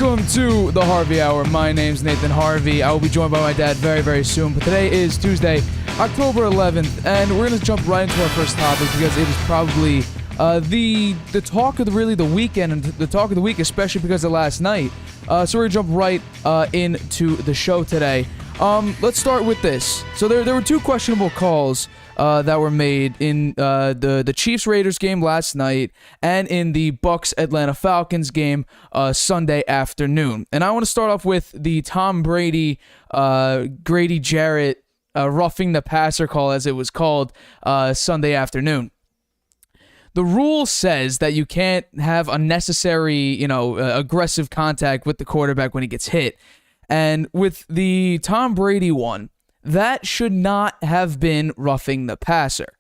Welcome to the Harvey Hour. My name's Nathan Harvey. I will be joined by my dad very, very soon. But today is Tuesday, October 11th, and we're going to jump right into our first topic because it is probably the talk of the weekend and the talk of the week, especially because of last night. So we're going to jump right into the show today. Let's start with this. So there were two questionable calls that were made in the Chiefs-Raiders game last night and in the Bucs-Atlanta Falcons game Sunday afternoon. And I want to start off with the Tom Brady, Grady Jarrett roughing the passer call, as it was called, Sunday afternoon. The rule says that you can't have unnecessary, aggressive contact with the quarterback when he gets hit. And with the Tom Brady one, that should not have been roughing the passer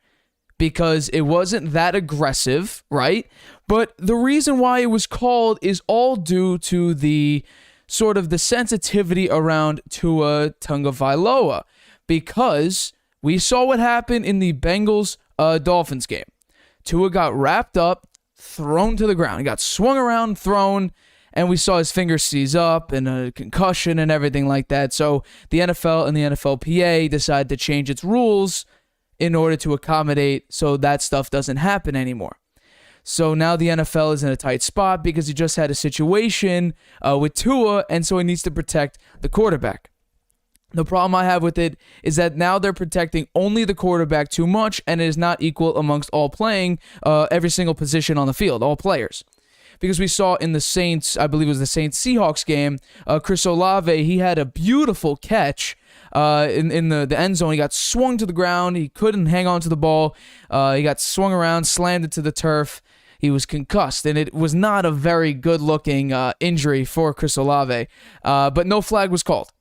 because it wasn't that aggressive, right? But the reason why it was called is all due to the sort of the sensitivity around Tua Tagovailoa, because we saw what happened in the Bengals-Dolphins game. Tua got wrapped up, thrown to the ground. He got swung around, thrown, and we saw his fingers seize up and a concussion and everything like that. So the NFL and the NFLPA decided to change its rules in order to accommodate so that stuff doesn't happen anymore. So now the NFL is in a tight spot because he just had a situation with Tua, and so he needs to protect the quarterback. The problem I have with it is that now they're protecting only the quarterback too much, and it is not equal amongst all playing every single position on the field, all players. Because we saw in the Saints, I believe it was the Saints-Seahawks game, Chris Olave, he had a beautiful catch in the end zone. He got swung to the ground. He couldn't hang on to the ball. He got swung around, slammed into the turf. He was concussed, and it was not a very good-looking injury for Chris Olave. But no flag was called.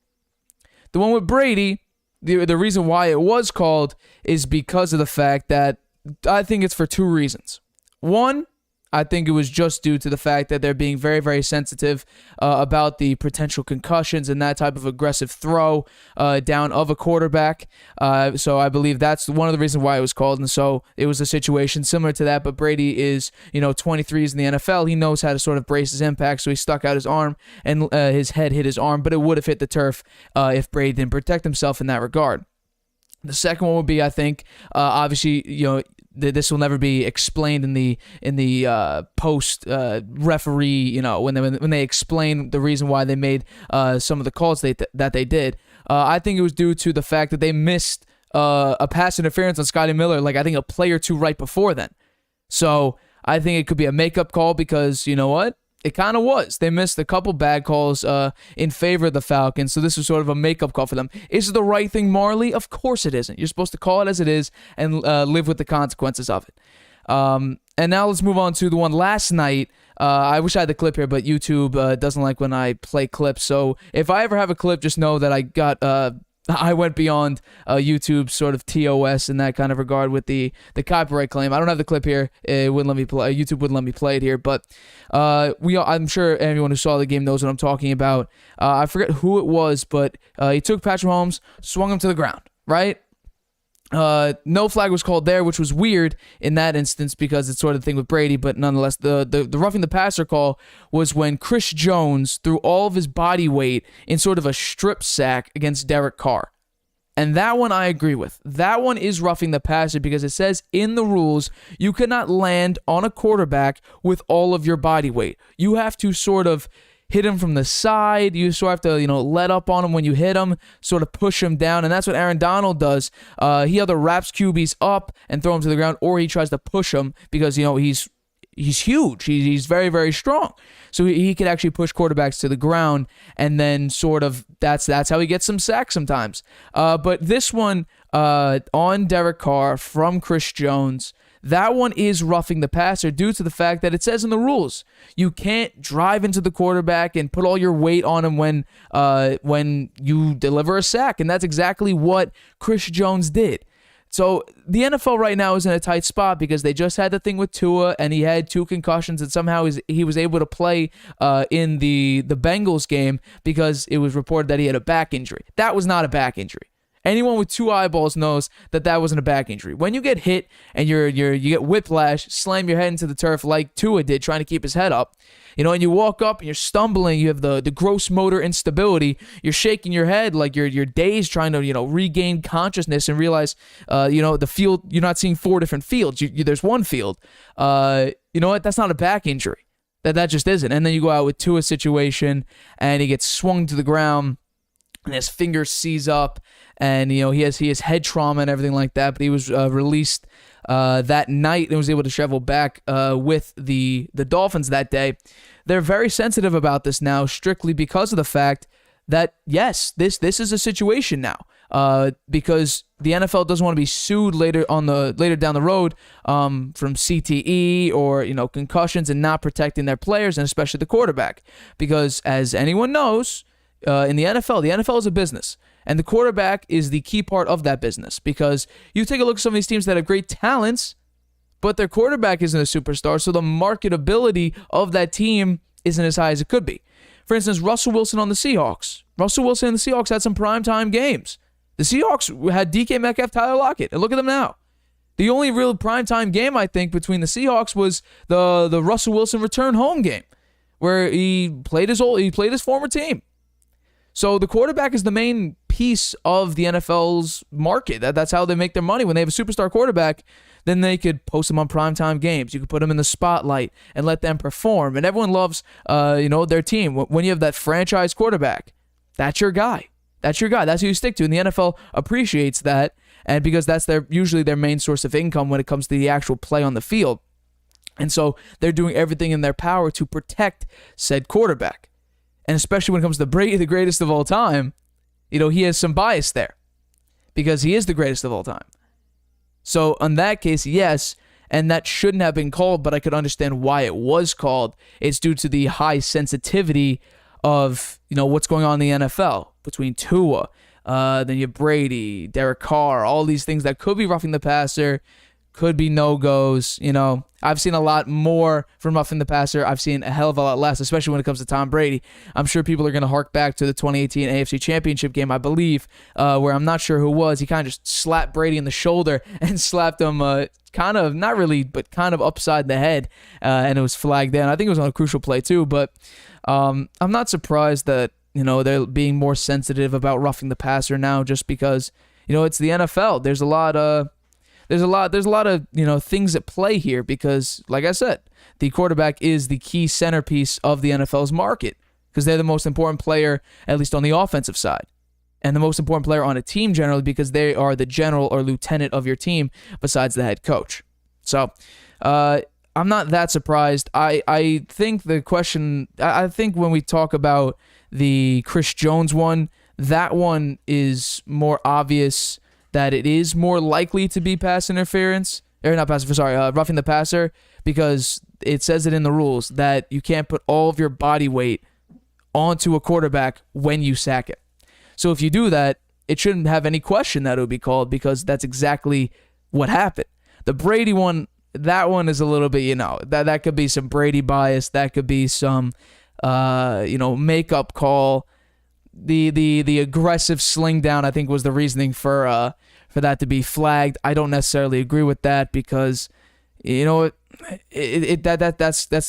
The one with Brady, the reason why it was called is because of the fact that I think it's for two reasons. One, I think it was just due to the fact that they're being very, very sensitive about the potential concussions and that type of aggressive throw down of a quarterback. So I believe that's one of the reasons why it was called. And so it was a situation similar to that. But Brady is, 23, is in the NFL. He knows how to sort of brace his impact. So he stuck out his arm and his head hit his arm. But it would have hit the turf if Brady didn't protect himself in that regard. The second one would be, I think, obviously, this will never be explained in the post referee. When they explain the reason why they made some of the calls that they did. I think it was due to the fact that they missed a pass interference on Scotty Miller, I think a play or two right before then. So I think it could be a makeup call because you know what? It kind of was. They missed a couple bad calls in favor of the Falcons, so this was sort of a makeup call for them. Is it the right thing morally? Of course it isn't. You're supposed to call it as it is and live with the consequences of it. And now let's move on to the one last night. I wish I had the clip here, but YouTube doesn't like when I play clips. So if I ever have a clip, just know that I went beyond YouTube's sort of TOS in that kind of regard with the copyright claim. I don't have the clip here. It wouldn't let me play. YouTube wouldn't let me play it here. But I'm sure everyone who saw the game knows what I'm talking about. I forget who it was, but he took Patrick Mahomes, swung him to the ground, right? No flag was called there, which was weird in that instance because it's sort of the thing with Brady, but nonetheless, the roughing the passer call was when Chris Jones threw all of his body weight in sort of a strip sack against Derek Carr. And that one I agree with. That one is roughing the passer because it says in the rules you cannot land on a quarterback with all of your body weight. You have to sort of hit him from the side. You sort of have to, let up on him when you hit him, sort of push him down. And that's what Aaron Donald does. He either wraps QBs up and throw him to the ground, or he tries to push him because, he's huge. He's very, very strong. So he can actually push quarterbacks to the ground, and then sort of that's how he gets some sacks sometimes. But this one on Derek Carr from Chris Jones, that one is roughing the passer due to the fact that it says in the rules you can't drive into the quarterback and put all your weight on him when you deliver a sack, and that's exactly what Chris Jones did. So the NFL right now is in a tight spot because they just had the thing with Tua, and he had 2 concussions, and somehow he was able to play in the Bengals game because it was reported that he had a back injury. That was not a back injury. Anyone with two eyeballs knows that that wasn't a back injury. When you get hit and you get whiplash, slam your head into the turf like Tua did, trying to keep his head up, and you walk up and you're stumbling, you have the gross motor instability, you're shaking your head like you're dazed, trying to regain consciousness and realize the field, you're not seeing four different fields. There's one field. You know what? That's not a back injury. That just isn't. And then you go out with Tua's situation and he gets swung to the ground and his finger seize up, and he has head trauma and everything like that. But he was released that night and was able to travel back with the Dolphins that day. They're very sensitive about this now, strictly because of the fact that yes, this is a situation now, because the NFL doesn't want to be sued later down the road from CTE or concussions and not protecting their players, and especially the quarterback, because as anyone knows. In the NFL is a business, and the quarterback is the key part of that business, because you take a look at some of these teams that have great talents, but their quarterback isn't a superstar, so the marketability of that team isn't as high as it could be. For instance, Russell Wilson on the Seahawks. Russell Wilson and the Seahawks had some primetime games. The Seahawks had DK Metcalf, Tyler Lockett, and look at them now. The only real primetime game, I think, between the Seahawks was the Russell Wilson return home game, where he played his former team. So the quarterback is the main piece of the NFL's market. That's how they make their money. When they have a superstar quarterback, then they could post them on primetime games. You could put them in the spotlight and let them perform. And everyone loves, their team. When you have that franchise quarterback, that's your guy. That's your guy. That's who you stick to. And the NFL appreciates that, and because that's usually their main source of income when it comes to the actual play on the field. And so they're doing everything in their power to protect said quarterback. And especially when it comes to Brady, the greatest of all time, he has some bias there because he is the greatest of all time. So in that case, yes, and that shouldn't have been called, but I could understand why it was called. It's due to the high sensitivity of, what's going on in the NFL between Tua, then you have Brady, Derek Carr, all these things that could be roughing the passer, could be no-goes. I've seen a lot more from roughing the passer. I've seen a hell of a lot less, especially when it comes to Tom Brady. I'm sure people are going to hark back to the 2018 AFC Championship game, I believe, where I'm not sure who it was. He kind of just slapped Brady in the shoulder and slapped him kind of, not really, but kind of upside the head, and it was flagged in. I think it was on a crucial play too, but I'm not surprised that they're being more sensitive about roughing the passer now, just because it's the NFL. There's a lot of things at play here, because like I said, the quarterback is the key centerpiece of the NFL's market, because they're the most important player, at least on the offensive side, and the most important player on a team generally, because they are the general or lieutenant of your team besides the head coach. So I'm not that surprised. I think when we talk about the Chris Jones one, that one is more obvious that it is more likely to be pass interference, or not pass, roughing the passer, because it says it in the rules that you can't put all of your body weight onto a quarterback when you sack it. So if you do that, it shouldn't have any question that it would be called, because that's exactly what happened. The Brady one, that one is a little bit, that could be some Brady bias, that could be some, makeup call. The aggressive sling down, I think, was the reasoning for that to be flagged. I don't necessarily agree with that, because that's the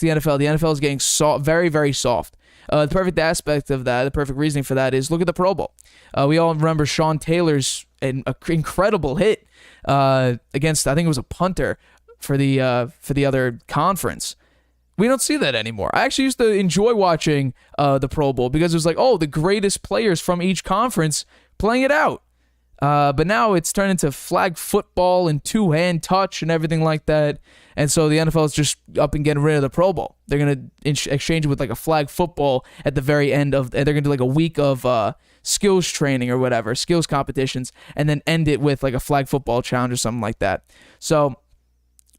NFL. The NFL is getting very, very soft. The perfect aspect of that, the perfect reasoning for that, is look at the Pro Bowl. We all remember Sean Taylor's incredible hit against, I think it was a punter for the other conference. We don't see that anymore. I actually used to enjoy watching the Pro Bowl, because it was like, the greatest players from each conference playing it out. But now it's turned into flag football and two-hand touch and everything like that. And so the NFL is just up and getting rid of the Pro Bowl. They're going to exchange it with like a flag football at the very end of, they're going to do like a week of skills training or whatever, skills competitions, and then end it with like a flag football challenge or something like that. So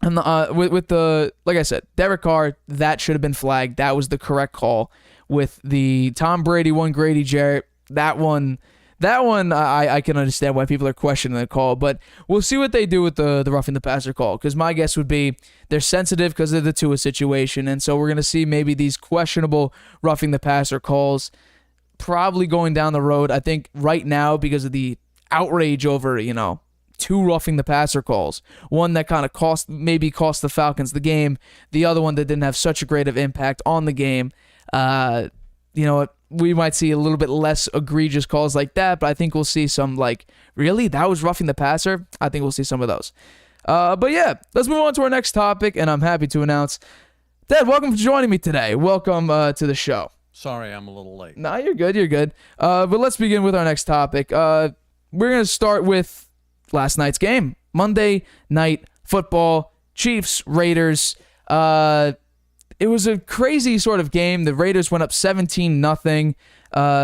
like I said, Derek Carr, that should have been flagged. That was the correct call. With the Tom Brady one, Grady Jarrett, that one I can understand why people are questioning the call, but we'll see what they do with the roughing the passer call, because my guess would be they're sensitive because of the Tua situation, and so we're going to see maybe these questionable roughing the passer calls probably going down the road. I think right now, because of the outrage over, two roughing the passer calls. One that kind of cost the Falcons the game. The other one that didn't have such a great of impact on the game. We might see a little bit less egregious calls like that, but I think we'll see some really? That was roughing the passer? I think we'll see some of those. But yeah, let's move on to our next topic, and I'm happy to announce, Dad, welcome for joining me today. Welcome to the show. Sorry, I'm a little late. Nah, you're good. But let's begin with our next topic. We're going to start with last night's game. Monday Night Football, Chiefs, Raiders. It was a crazy sort of game. The Raiders went up 17-0.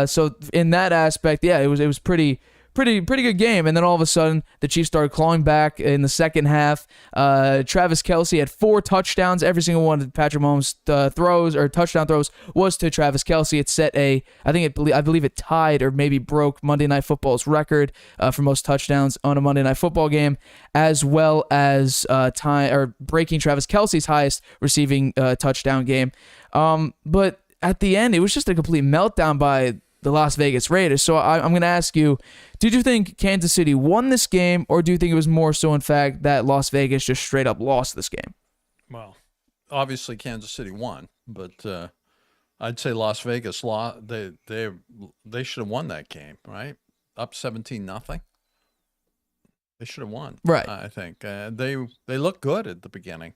So in that aspect, yeah, it was pretty good game. And then all of a sudden, the Chiefs started clawing back in the second half. Travis Kelce had 4 touchdowns. Every single one of Patrick Mahomes' touchdown throws was to Travis Kelce. It set I believe it tied or maybe broke Monday Night Football's record for most touchdowns on a Monday Night Football game, as well as breaking Travis Kelce's highest receiving touchdown game. But at the end, it was just a complete meltdown by the Las Vegas Raiders. So I'm going to ask you, did you think Kansas City won this game, or do you think it was more so, in fact, that Las Vegas just straight up lost this game? Well, obviously Kansas City won, but I'd say Las Vegas lost. They should have won that game, right? Up 17-0. They should have won, right? I think they looked good at the beginning.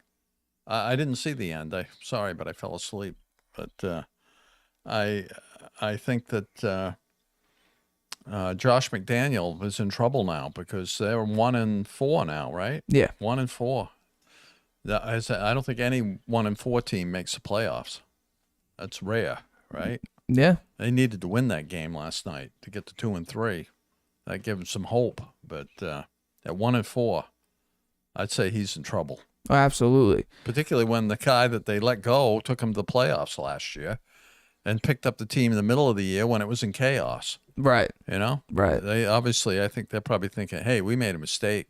I didn't see the end. Sorry, but I fell asleep. But I think that Josh McDaniel is in trouble now because they're 1-4 now, right? Yeah, 1-4. I don't think any 1-4 team makes the playoffs. That's rare, right? Yeah. They needed to win that game last night to get to 2-3. That gave them some hope. But at 1-4, I'd say he's in trouble. Oh, absolutely. Particularly when the guy that they let go took him to the playoffs last year and picked up the team in the middle of the year when it was in chaos. Right. Right. They obviously, I think they're probably thinking, hey, we made a mistake.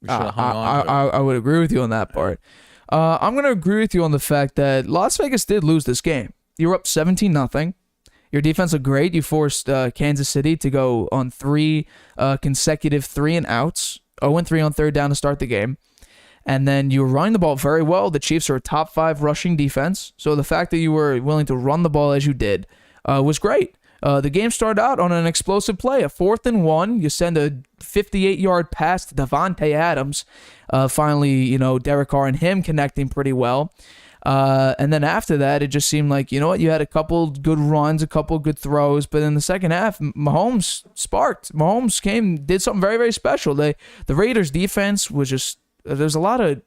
We should have hung on to it. I would agree with you on that part. I'm going to agree with you on the fact that Las Vegas did lose this game. You were up 17-0. Your defense looked great. You forced Kansas City to go on 3 consecutive 3-and-outs, 0-3 on third down to start the game. And then you were running the ball very well. The Chiefs are a top 5 rushing defense. So the fact that you were willing to run the ball as you did was great. The game started out on an explosive play, a 4th and 1. You send a 58-yard pass to Davante Adams. Finally, Derek Carr and him connecting pretty well. And then after that, it just seemed like, you had a couple good runs, a couple good throws. But in the second half, Mahomes sparked. Mahomes did something very, very special. The Raiders' defense was just... There's a lot of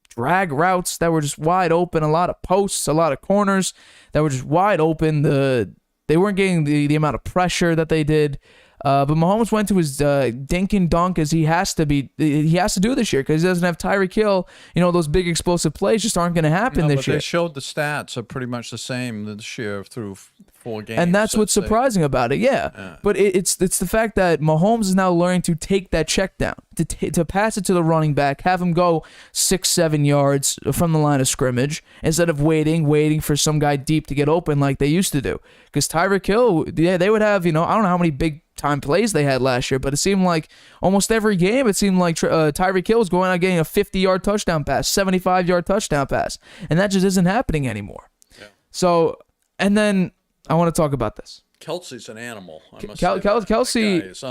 drag routes that were just wide open, a lot of posts, a lot of corners that were just wide open. They weren't getting the amount of pressure that they did. But Mahomes went to his dink and dunk as he has to do this year because he doesn't have Tyreek Hill. Those big explosive plays just aren't going to happen this year. They showed the stats are pretty much the same this year through 4 games. And that's what's surprising about it, yeah. But it's the fact that Mahomes is now learning to take that check down, to pass it to the running back, have him go 6-7 yards from the line of scrimmage instead of waiting for some guy deep to get open like they used to do. Because Tyreek Hill, they would have, I don't know how many big time plays they had last year, but it seemed like almost every game, it seemed like Tyreek Hill was going out getting a 50-yard touchdown pass, 75-yard touchdown pass, and that just isn't happening anymore. Yeah. So, and then I want to talk about this. Kelce's an animal. Kelce is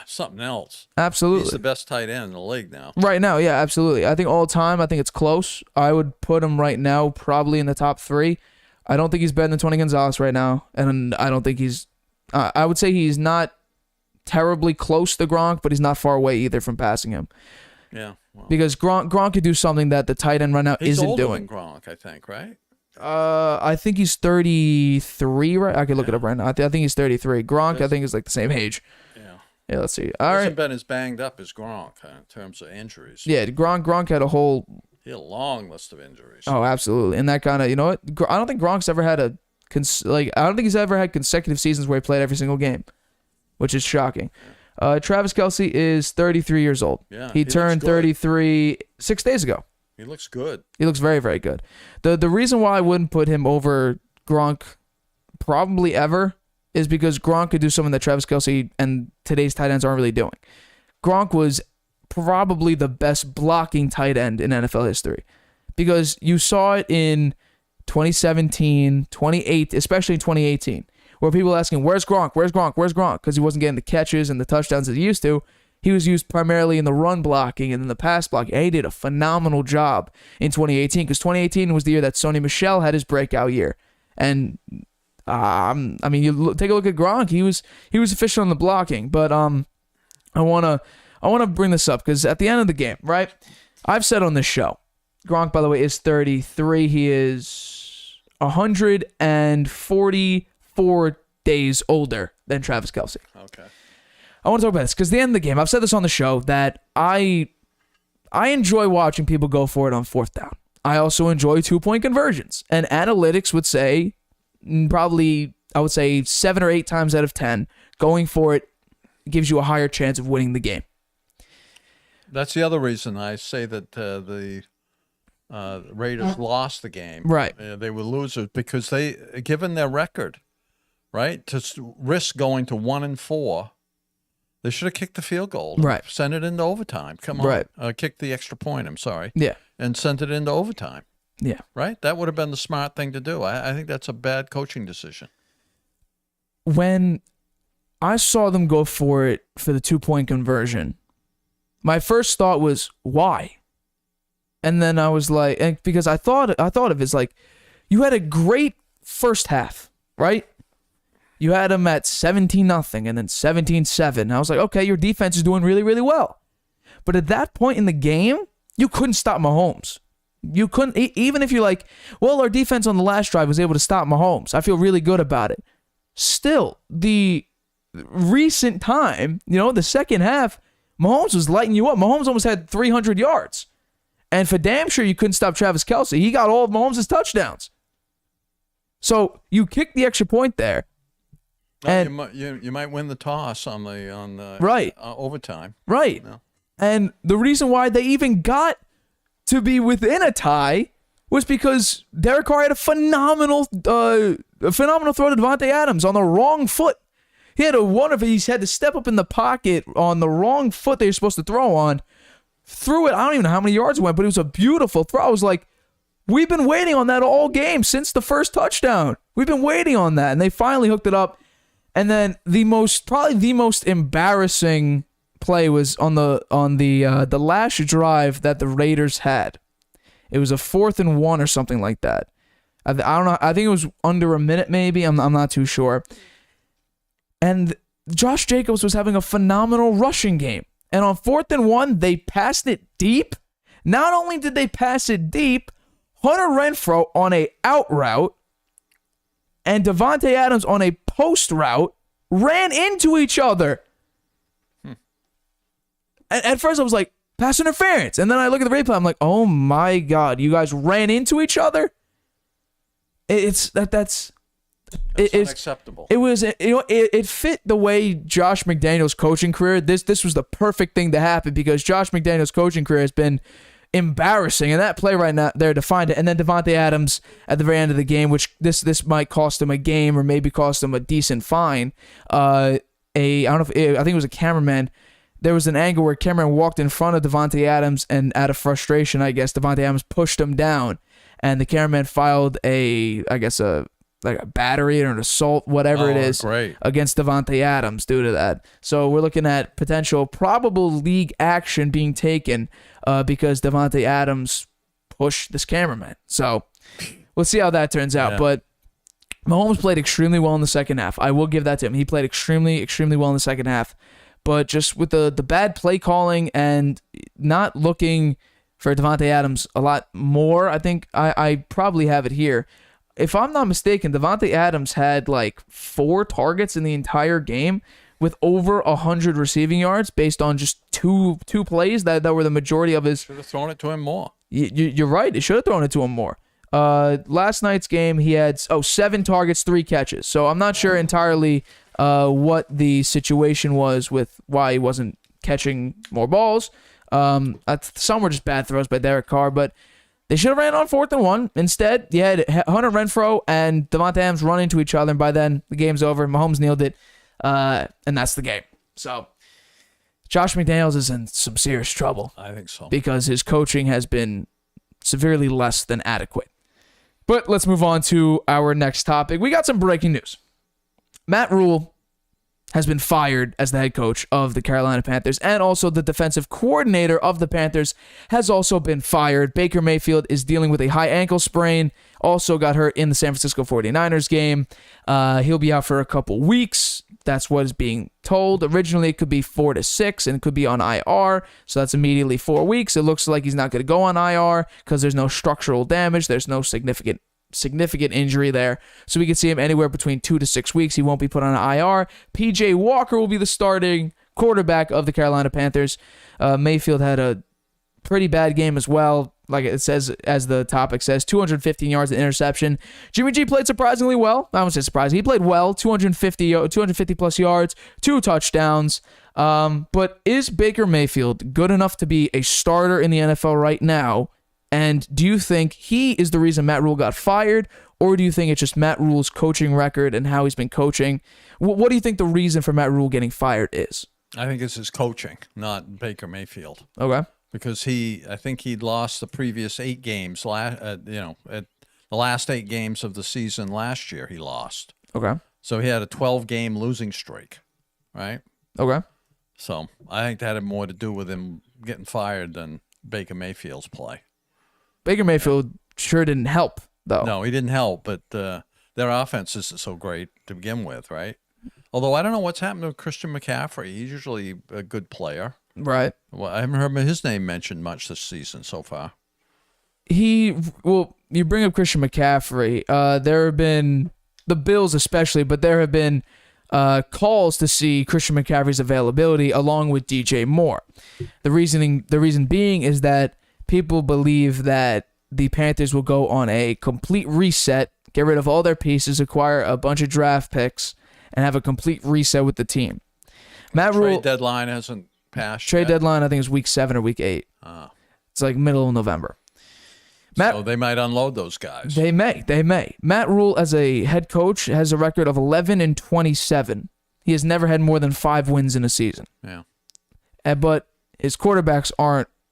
something else. Absolutely. He's the best tight end in the league now. Right now, yeah, absolutely. I think all time, I think it's close. I would put him right now probably in the top 3. I don't think he's better than Tony Gonzalez right now, and I don't think he's... I would say he's not terribly close to Gronk, but he's not far away either from passing him. Yeah. Well, because Gronk could do something that the tight end right now isn't doing. He's older than Gronk, I think, right? I think he's 33, right? I can look it up right now. I think he's 33. Gronk, I think, is like the same age. Yeah. Yeah, let's see. All right. Hasn't been as banged up as Gronk in terms of injuries. Yeah, Gronk had a whole... He had a long list of injuries. Oh, absolutely. And that kind of, what? I don't think Gronk's ever had I don't think he's ever had consecutive seasons where he played every single game, which is shocking. Travis Kelce is 33 years old. Yeah, he turned 33 6 days ago. He looks good. He looks very, very good. The reason why I wouldn't put him over Gronk probably ever is because Gronk could do something that Travis Kelce and today's tight ends aren't really doing. Gronk was probably the best blocking tight end in NFL history because you saw it in 2017, 2018, especially in 2018, where people were asking, where's Gronk? Where's Gronk? Where's Gronk? Because he wasn't getting the catches and the touchdowns that he used to. He was used primarily in the run blocking and in the pass blocking. And he did a phenomenal job in 2018 because 2018 was the year that Sony Michel had his breakout year. And you take a look at Gronk. He was efficient on the blocking. But I wanna bring this up because at the end of the game, right? I've said on this show, Gronk, by the way, is 33. He is 144 days older than Travis Kelce. Okay. I want to talk about this because at the end of the game, I've said this on the show that I enjoy watching people go for it on fourth down. I also enjoy 2-point conversions. And analytics would say probably, I would say 7 or 8 times out of 10, going for it gives you a higher chance of winning the game. That's the other reason I say that the Raiders lost the game. Right. They were losers because they, given their record, right, to risk going to 1-4, they should have kicked the field goal. Right. Sent it into overtime. Come on. Right. Kicked the extra point, I'm sorry. Yeah. And sent it into overtime. Yeah. Right? That would have been the smart thing to do. I think that's a bad coaching decision. When I saw them go for it for the 2-point conversion, my first thought was, why? And then I was like, because I thought of it as like, you had a great first half, right? You had them at 17-0 and then 17-7. I was like, okay, your defense is doing really, really well. But at that point in the game, you couldn't stop Mahomes. You couldn't, even if you're like, well, our defense on the last drive was able to stop Mahomes. I feel really good about it. Still, the recent time, the second half, Mahomes was lighting you up. Mahomes almost had 300 yards. And for damn sure, you couldn't stop Travis Kelce. He got all of Mahomes' touchdowns. So you kicked the extra point there. And you might win the toss on the right. Overtime. Right. No. And the reason why they even got to be within a tie was because Derek Carr had a phenomenal throw to Davante Adams on the wrong foot. He had he had to step up in the pocket on the wrong foot they were supposed to throw on. Threw it. I don't even know how many yards it went, but it was a beautiful throw. I was like, we've been waiting on that all game since the first touchdown. We've been waiting on that, and they finally hooked it up. And then probably the most embarrassing play was on the last drive that the Raiders had. It was a 4th and 1 or something like that. I don't know. I think it was under a minute, maybe. I'm not too sure. And Josh Jacobs was having a phenomenal rushing game. And on 4th and 1, they passed it deep. Not only did they pass it deep, Hunter Renfrow on a out route and Davante Adams on a post route ran into each other. And at first I was like, pass interference. And then I look at the replay, I'm like, oh my God, you guys ran into each other? That's unacceptable. It fit the way Josh McDaniels' coaching career. This was the perfect thing to happen because Josh McDaniels' coaching career has been embarrassing, and that play right now there defined it. And then Davante Adams at the very end of the game, which this might cost him a game or maybe cost him a decent fine. I think it was a cameraman. There was an angle where Cameron walked in front of Davante Adams, and out of frustration, I guess Davante Adams pushed him down, and the cameraman filed a battery or an assault, whatever it is, against Davante Adams due to that. So we're looking at potential probable league action being taken because Davante Adams pushed this cameraman. So we'll see how that turns out. Yeah. But Mahomes played extremely well in the second half. I will give that to him. He played extremely, extremely well in the second half. But just with the bad play calling and not looking for Davante Adams a lot more, I think I probably have it here. If I'm not mistaken, Davante Adams had like 4 targets in the entire game with over 100 receiving yards based on just two plays that were the majority of his. Should have thrown it to him more. You're right. They should have thrown it to him more. Last night's game, he had 7 targets, 3 catches. So I'm not sure entirely what the situation was with why he wasn't catching more balls. Some were just bad throws by Derek Carr, but They should have ran on 4th and 1. Instead, you had Hunter Renfrow and Devontae Adams run into each other, and by then the game's over. Mahomes nailed it, and that's the game. So Josh McDaniels is in some serious trouble. I think so. Because his coaching has been severely less than adequate. But let's move on to our next topic. We got some breaking news. Matt Rule has been fired as the head coach of the Carolina Panthers, and also the defensive coordinator of the Panthers has also been fired. Baker Mayfield is dealing with a high ankle sprain, also got hurt in the San Francisco 49ers game. He'll be out for a couple weeks. That's what is being told. Originally, it could be 4 to 6, and it could be on IR, so that's immediately 4 weeks. It looks like he's not going to go on IR because there's no structural damage. There's no significant injury there. So we could see him anywhere between 2 to 6 weeks. He won't be put on IR. PJ Walker will be the starting quarterback of the Carolina Panthers. Mayfield had a pretty bad game as well. Like it says, as the topic says, 215 yards and interception. Jimmy G played surprisingly well. I won't say surprising. He played well, 250 plus yards, 2 touchdowns. But is Baker Mayfield good enough to be a starter in the NFL right now? And do you think he is the reason Matt Rule got fired, or do you think it's just Matt Rule's coaching record and how he's been coaching? What do you think the reason for Matt Rule getting fired is? I think it's his coaching, not Baker Mayfield. Okay. Because I think he'd lost the previous 8 games. At the last 8 games of the season last year, he lost. Okay. So he had a 12-game losing streak, right? Okay. So I think that had more to do with him getting fired than Baker Mayfield's play. Baker Mayfield sure didn't help, though. No, he didn't help, but their offense isn't so great to begin with, right? Although I don't know what's happened to Christian McCaffrey. He's usually a good player. Right. Well, I haven't heard his name mentioned much this season so far. You bring up Christian McCaffrey. There have been, the Bills especially, but there have been calls to see Christian McCaffrey's availability along with DJ Moore. The reason being is that people believe that the Panthers will go on a complete reset, get rid of all their pieces, acquire a bunch of draft picks, and have a complete reset with the team. Matt Rule, trade deadline hasn't passed trade yet. deadline, I think, is week 7 or week 8. It's like middle of November. So they might unload those guys. They may. Matt Rule, as a head coach, has a record of 11-27. He has never had more than 5 wins in a season. Yeah. But his quarterbacks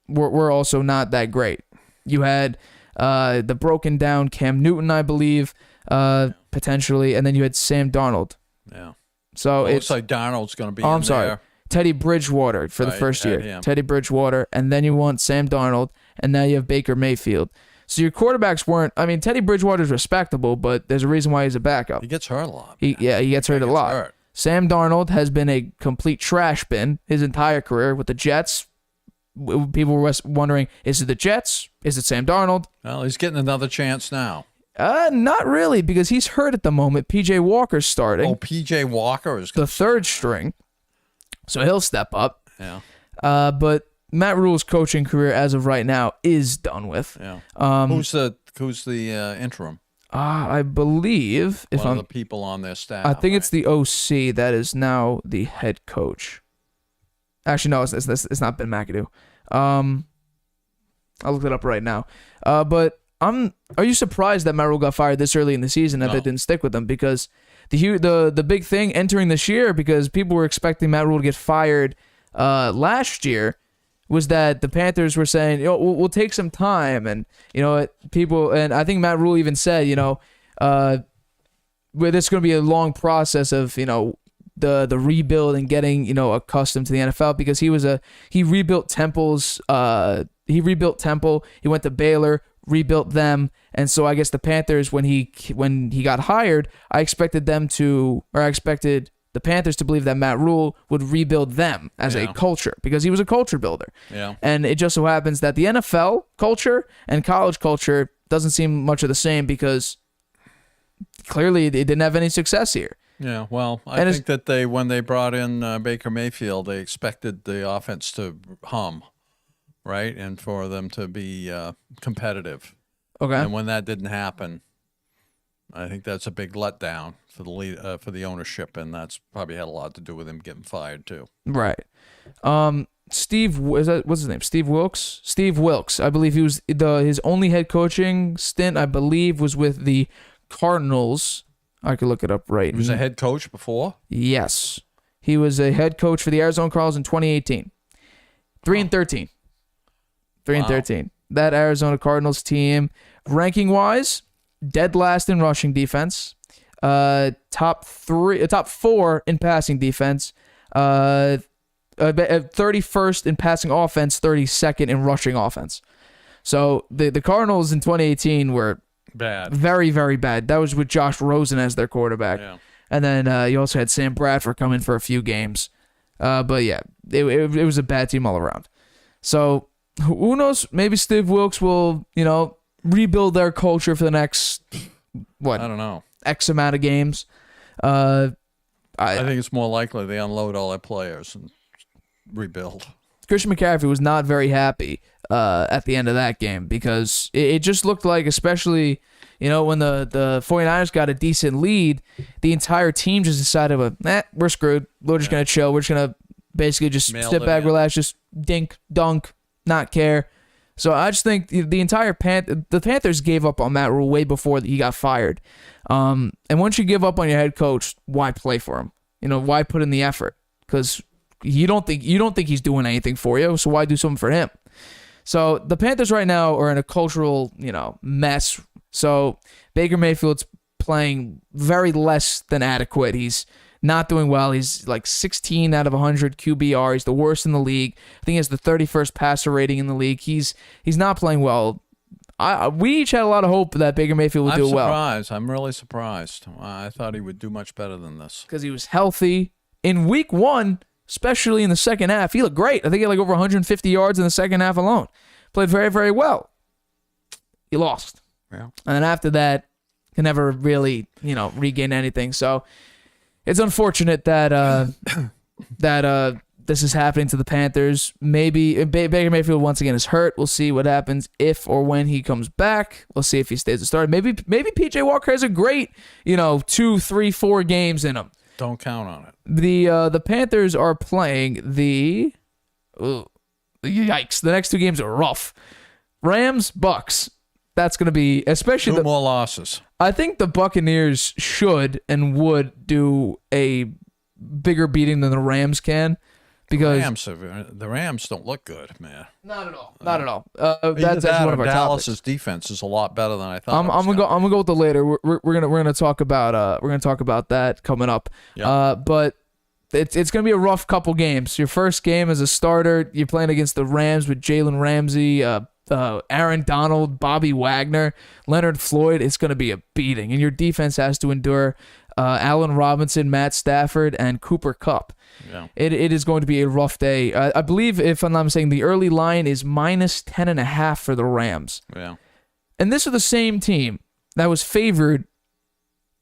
were also not that great. You had the broken down Cam Newton, I believe, potentially, and then you had Sam Darnold. Yeah. So it looks like Darnold's going to be I'm sorry. Teddy Bridgewater for the first year. him. Teddy Bridgewater, and then you want Sam Darnold, and now you have Baker Mayfield. So your quarterbacks weren't. I mean, Teddy Bridgewater's respectable, but there's a reason why he's a backup. He gets hurt a lot. He gets hurt a lot. Sam Darnold has been a complete trash bin his entire career with the Jets. People were wondering, is it the Jets? Is it Sam Darnold? Well, he's getting another chance now. Not really, because he's hurt at the moment. PJ Walker's starting. Oh, PJ Walker is the third string, so he'll step up. Yeah. But Matt Rule's coaching career as of right now is done with. Yeah. Who's the interim? I believe One of the people on their staff. I think it's the OC that is now the head coach. Actually, no, it's not Ben McAdoo. I'll look it up right now. But are you surprised that Matt Rule got fired this early in the season and they didn't stick with him? Because the big thing entering this year, because people were expecting Matt Rule to get fired last year, was that the Panthers were saying, we'll take some time, and people, and I think Matt Rule even said, where this is going to be a long process of the rebuild and getting accustomed to the NFL, because he rebuilt Temple's he rebuilt Temple, he went to Baylor, rebuilt them, and so I guess the Panthers, when he got hired, I expected the Panthers to believe that Matt Rule would rebuild them as a culture, because he was a culture builder. Yeah. And it just so happens that the NFL culture and college culture doesn't seem much of the same, because clearly they didn't have any success here. Yeah, well, I think that when they brought in Baker Mayfield, they expected the offense to hum, right, and for them to be competitive. Okay. And when that didn't happen, I think that's a big letdown for for the ownership, and that's probably had a lot to do with him getting fired too. Right. what's his name? Steve Wilkes? Steve Wilkes. I believe he was his only head coaching stint, I believe, was with the Cardinals. I could look it up right. He was a head coach before? Yes. He was a head coach for the Arizona Cardinals in 2018. 3-13. 3-13. That Arizona Cardinals team, ranking-wise, dead last in rushing defense. Top 4 in passing defense. 31st in passing offense, 32nd in rushing offense. So the Cardinals in 2018 were bad, very, very bad. That was with Josh Rosen as their quarterback. Yeah. And then you also had Sam Bradford come in for a few games. But yeah, it was a bad team all around. So who knows? Maybe Steve Wilkes will, rebuild their culture for the next, I don't know, X amount of games. I think it's more likely they unload all their players and rebuild. Christian McCaffrey was not very happy at the end of that game because it just looked like, especially, when the 49ers got a decent lead, the entire team just decided, we're screwed. We're just going to chill. We're just going to basically just sit back, relax, just dink, dunk, not care. So I just think the entire the Panthers gave up on Matt Rule way before he got fired. And once you give up on your head coach, why play for him? Why put in the effort? Because you don't think he's doing anything for you, so why do something for him? So the Panthers right now are in a cultural, mess. So Baker Mayfield's playing very less than adequate. He's not doing well. He's like 16 out of 100 QBR. He's the worst in the league. I think he has the 31st passer rating in the league. He's not playing well. We each had a lot of hope that Baker Mayfield would do well. I'm really surprised. I thought he would do much better than this. Because he was healthy. In week 1, especially in the second half, he looked great. I think he had like over 150 yards in the second half alone. Played very, very well. He lost. Yeah. And then after that, he never really, regain anything. So it's unfortunate that this is happening to the Panthers. Maybe Baker Mayfield once again is hurt. We'll see what happens if or when he comes back. We'll see if he stays a starter. Maybe PJ Walker has a great, 2, 3, 4 games in him. Don't count on it. The Panthers are playing the yikes. The next 2 games are rough. Rams, Bucks. That's going to be especially 2 more losses. I think the Buccaneers should and would do a bigger beating than the Rams can. Because the Rams don't look good, man. Not at all. Not at all. That's actually one of our Dallas's defense is a lot better than I thought. I'm gonna go with the later. We're gonna talk about that coming up. Yeah. But it's gonna be a rough couple games. Your first game as a starter, you're playing against the Rams with Jalen Ramsey, Aaron Donald, Bobby Wagner, Leonard Floyd. It's gonna be a beating, and your defense has to endure Allen Robinson, Matt Stafford, and Cooper Kupp. Yeah. It is going to be a rough day. I believe, if I'm not mistaken, the early line is -10.5 for the Rams. Yeah. And this is the same team that was favored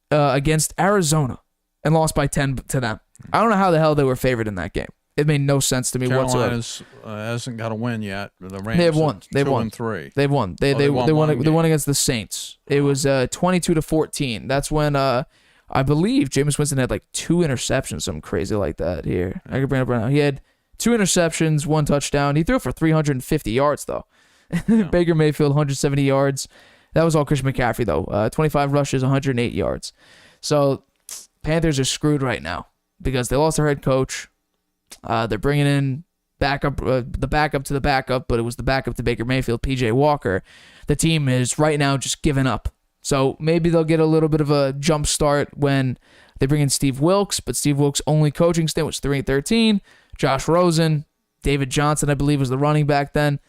against Arizona and lost by 10 to them. I don't know how the hell they were favored in that game. It made no sense to me whatsoever. Carolina hasn't got a win yet. The Rams they have won. They've won. 2-3. They've won. They won against the Saints. It was 22-14. That's when I believe Jameis Winston had like 2 interceptions, something crazy like that. Here, I can bring it up right now. He had 2 interceptions, 1 touchdown. He threw for 350 yards though. Yeah. Baker Mayfield 170 yards. That was all Christian McCaffrey though. 25 rushes, 108 yards. So Panthers are screwed right now because they lost their head coach. They're bringing in the backup to the backup, but it was the backup to Baker Mayfield, PJ Walker. The team is right now just giving up. So maybe they'll get a little bit of a jump start when they bring in Steve Wilkes, but Steve Wilkes' only coaching stint was 3-13. Josh Rosen, David Johnson, I believe, was the running back then.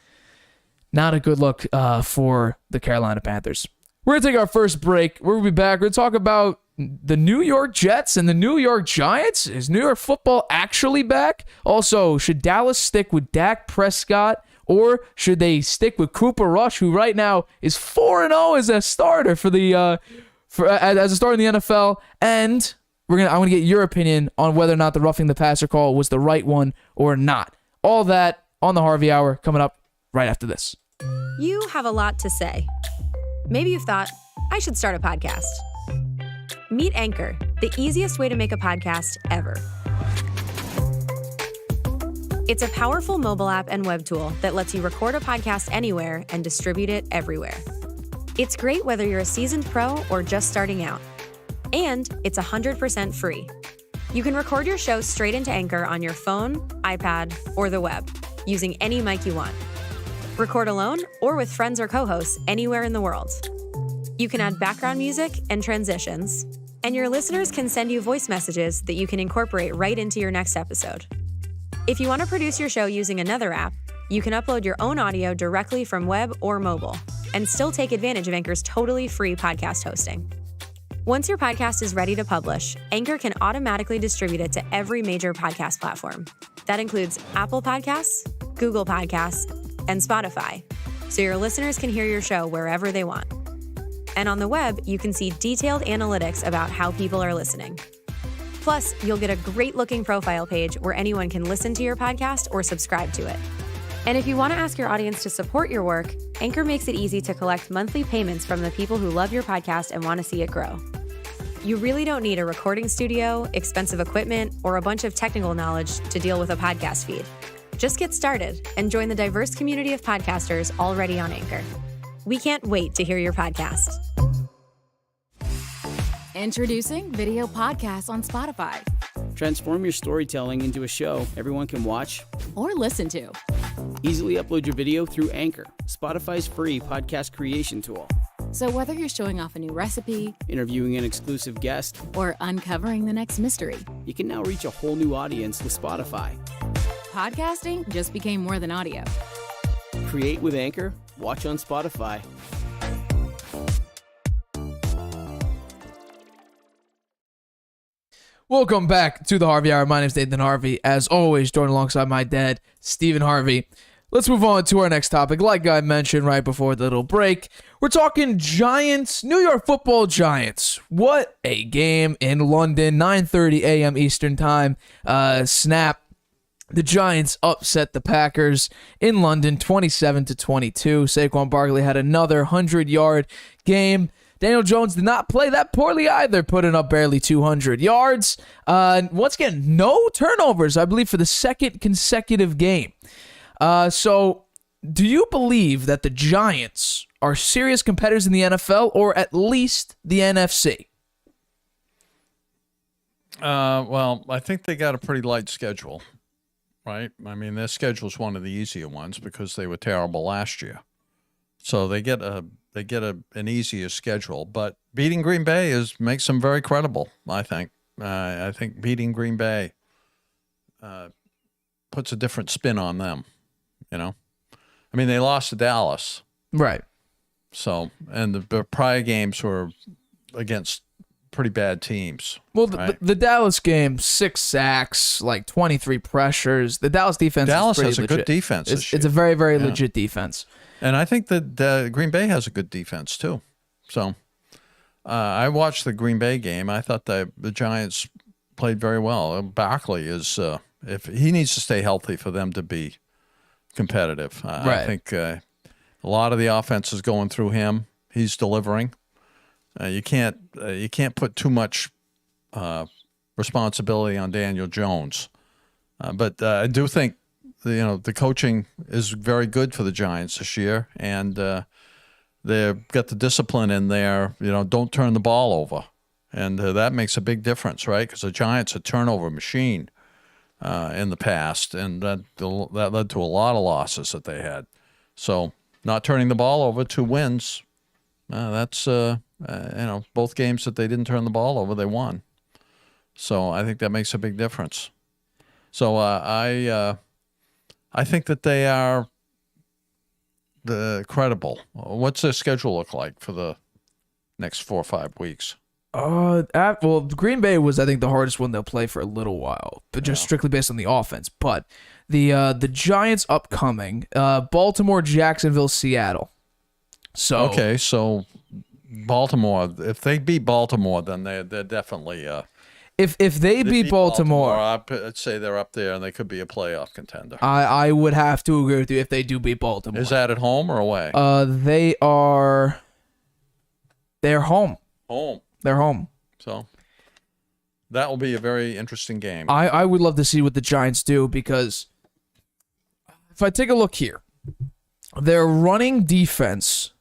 Not a good look for the Carolina Panthers. We're going to take our first break. We're going to be back. We're going to talk about the New York Jets and the New York Giants. Is New York football actually back? Also, should Dallas stick with Dak Prescott? Or should they stick with Cooper Rush, who right now is 4-0 as a starter for the as a starter in the NFL? And I'm gonna get your opinion on whether or not the roughing the passer call was the right one or not. All that on the Harvey Hour coming up right after this. You have a lot to say. Maybe you've thought, I should start a podcast. Meet Anchor, the easiest way to make a podcast ever. It's a powerful mobile app and web tool that lets you record a podcast anywhere and distribute it everywhere. It's great whether you're a seasoned pro or just starting out. And it's 100% free. You can record your show straight into Anchor on your phone, iPad, or the web, using any mic you want. Record alone or with friends or co-hosts anywhere in the world. You can add background music and transitions, and your listeners can send you voice messages that you can incorporate right into your next episode. If you want to produce your show using another app, you can upload your own audio directly from web or mobile, and still take advantage of Anchor's totally free podcast hosting. Once your podcast is ready to publish, Anchor can automatically distribute it to every major podcast platform. That includes Apple Podcasts, Google Podcasts, and Spotify, so your listeners can hear your show wherever they want. And on the web, you can see detailed analytics about how people are listening. Plus, you'll get a great-looking profile page where anyone can listen to your podcast or subscribe to it. And if you want to ask your audience to support your work, Anchor makes it easy to collect monthly payments from the people who love your podcast and want to see it grow. You really don't need a recording studio, expensive equipment, or a bunch of technical knowledge to deal with a podcast feed. Just get started and join the diverse community of podcasters already on Anchor. We can't wait to hear your podcast. Introducing video podcasts on Spotify. Transform your storytelling into a show everyone can watch Or listen to. Easily upload your video through Anchor, Spotify's free podcast creation tool. So whether you're showing off a new recipe Interviewing an exclusive guest, or uncovering the next mystery, you can now reach a whole new audience with Spotify. podcasting just became more than audio. Create with Anchor, watch on Spotify. Welcome back to the Harvey Hour. My name's Nathan Harvey. As always, joined alongside my dad, Stephen Harvey. Let's move on to our next topic. Like I mentioned right before the little break, we're talking Giants, New York Football Giants. What a game in London, 9:30 a.m. Eastern Time. Snap. The Giants upset the Packers in London, 27-22. Saquon Barkley had another 100-yard game. Daniel Jones did not play that poorly either, putting up barely 200 yards. Once again, no turnovers, I believe, for the second consecutive game. So, do you believe that the Giants are serious competitors in the NFL, or at least the NFC? Well, I think they got a pretty light schedule, right? I mean, their schedule is one of the easier ones because they were terrible last year. So they get an easier schedule, but beating Green Bay makes them very credible. I think. I think beating Green Bay puts a different spin on them. You know, I mean, they lost to Dallas, Right. so and the prior games were against pretty bad teams. Well, right? the Dallas game, 6 sacks, like 23 pressures. The Dallas defense Dallas is pretty has a legit. good defense. It's a very, very legit defense. And I think that Green Bay has a good defense too. So I watched the Green Bay game. I thought the Giants played very well. Barkley is if he needs to stay healthy for them to be competitive. Right. I think a lot of the offense is going through him. He's delivering. You can't put too much responsibility on Daniel Jones. But I do think the coaching is very good for the Giants this year, and they've got the discipline in there. Don't turn the ball over, and that makes a big difference, right? Because the Giants are a turnover machine in the past, and that led to a lot of losses that they had. So not turning the ball over, 2 wins. That's both games that they didn't turn the ball over, they won. So I think that makes a big difference. So I think that they are credible. What's their schedule look like for the next 4 or 5 weeks? Well, Green Bay was, I think, the hardest one they'll play for a little while, but just strictly based on the offense. But the Giants upcoming, Baltimore, Jacksonville, Seattle. So okay, so Baltimore. If they beat Baltimore, then they're definitely. if they beat Baltimore, I'd say they're up there, and they could be a playoff contender. I would have to agree with you if they do beat Baltimore. Is that at home or away? They're home. Home. They're home. So that will be a very interesting game. I would love to see what the Giants do because if I take a look here, their running defense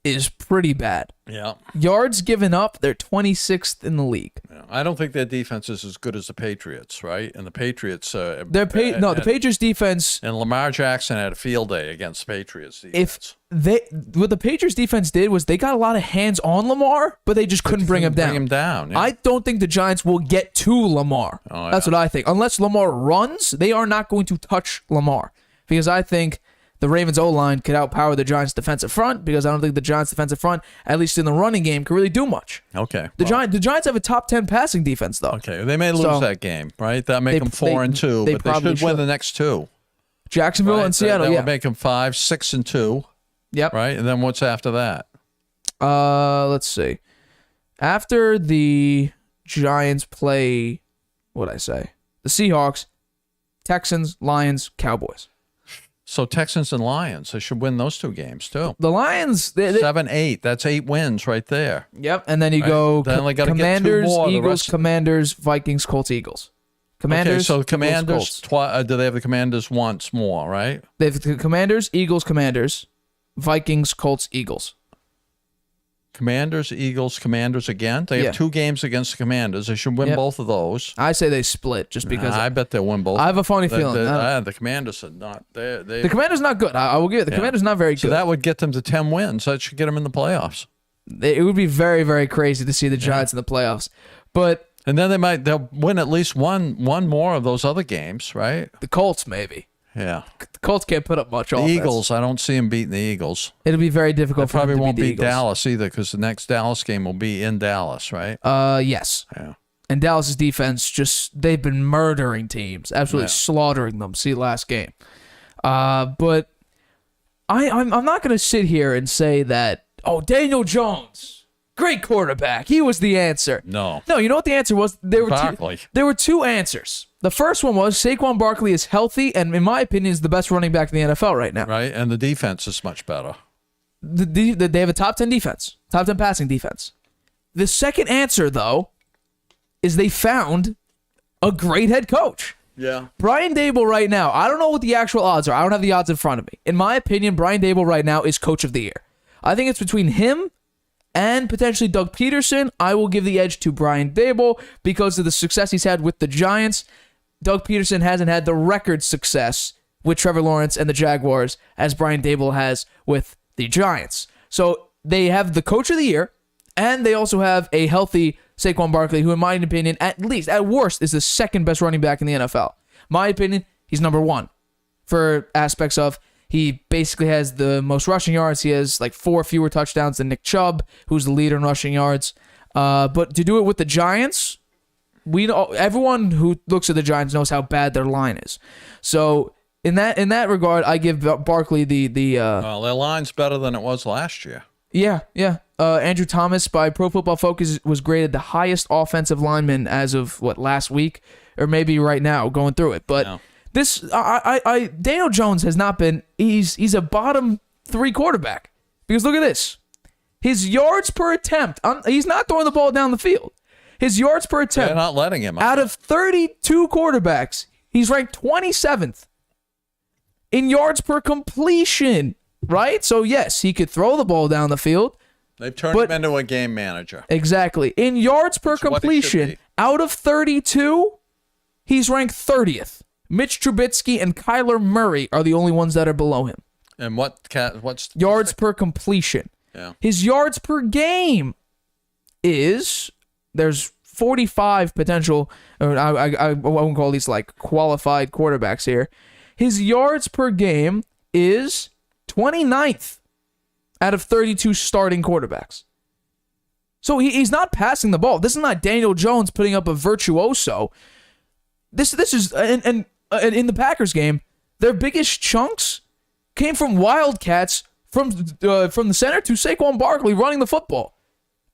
is pretty bad. Yeah. Yards given up, they're 26th in the league. Yeah. I don't think their defense is as good as the Patriots, right? And the Patriots, The Patriots defense. And Lamar Jackson had a field day against the Patriots defense. What the Patriots defense did was they got a lot of hands on Lamar, but they just couldn't bring him down. Yeah. I don't think the Giants will get to Lamar. Oh, That's what I think. Unless Lamar runs, they are not going to touch Lamar because I think the Ravens O-line could outpower the Giants' defensive front because I don't think the Giants' defensive front, at least in the running game, can really do much. Okay. The Giants have a top 10 passing defense, though. Okay. They may lose that game, right? That'll make them 4-2, but they should win the next two. Jacksonville right? and Seattle, that would make them 5, 6-2. Yep. Right? And then what's after that? Let's see. After the Giants play, what'd I say? The Seahawks, Texans, Lions, Cowboys. So Texans and Lions, they should win those two games too. The Lions, 7-8. That's 8 wins right there. Yep, and then you go Then they gotta Commanders, get 2 more, the Eagles, rest- Commanders, Vikings, Colts, Eagles. Commanders. Okay, so Eagles, Commanders. Colts. Do they have the Commanders once more? Right. They have the Commanders, Eagles, Commanders, Vikings, Colts, Eagles. Commanders, Eagles, Commanders again. They have 2 games against the Commanders. They should win both of those. I say they split just because. I bet they'll win both. I have a funny feeling. The Commanders are not. The Commanders not good. I will give it. The Commanders not very good. So that would get them to 10 wins. That should get them in the playoffs. It would be very, very crazy to see the Giants in the playoffs. But and then they'll win at least one more of those other games, right? The Colts maybe. Yeah. The Colts can't put up much The offense. Eagles, I don't see them beating the Eagles. It'll be very difficult They for them probably to won't beat the beat Eagles. Dallas either because the next Dallas game will be in Dallas, right? Yes. Yeah. And Dallas's defense they've been murdering teams, absolutely Yeah. slaughtering them. See last game. But I'm not going to sit here and say that, Daniel Jones, great quarterback. He was the answer. No. No, you know what the answer was? There Barkley. There were 2 answers. The first one was Saquon Barkley is healthy and, in my opinion, is the best running back in the NFL right now. Right, and the defense is much better. They have a top 10 defense, top 10 passing defense. The second answer, though, is they found a great head coach. Yeah. Brian Daboll right now, I don't know what the actual odds are. I don't have the odds in front of me. In my opinion, Brian Daboll right now is coach of the year. I think it's between him and potentially Doug Peterson. I will give the edge to Brian Daboll because of the success he's had with the Giants. Doug Peterson hasn't had the record success with Trevor Lawrence and the Jaguars as Brian Daboll has with the Giants. So they have the coach of the year, and they also have a healthy Saquon Barkley, who in my opinion, at worst, is the second best running back in the NFL. My opinion, he's number 1 for aspects of he basically has the most rushing yards. He has like 4 fewer touchdowns than Nick Chubb, who's the leader in rushing yards. But to do it with the Giants, we know everyone who looks at the Giants knows how bad their line is. So in that regard, I give Barkley Well, their line's better than it was last year. Yeah. Andrew Thomas by Pro Football Focus was graded the highest offensive lineman as of last week, or maybe right now going through it. But Daniel Jones has not been. He's a bottom 3 quarterback because look at this. His yards per attempt. He's not throwing the ball down the field. His yards per attempt. They're not letting him. Out of 32 quarterbacks, he's ranked 27th in yards per completion. Right? So, yes, he could throw the ball down the field. They've turned him into a game manager. Exactly. In yards per completion, out of 32, he's ranked 30th. Mitch Trubisky and Kyler Murray are the only ones that are below him. And what's yards per completion? Yeah. His yards per game there's 45 potential, or I won't call these like qualified quarterbacks here. His yards per game is 29th out of 32 starting quarterbacks. So he's not passing the ball. This is not Daniel Jones putting up a virtuoso. This is and in the Packers game, their biggest chunks came from Wildcats from the center to Saquon Barkley running the football.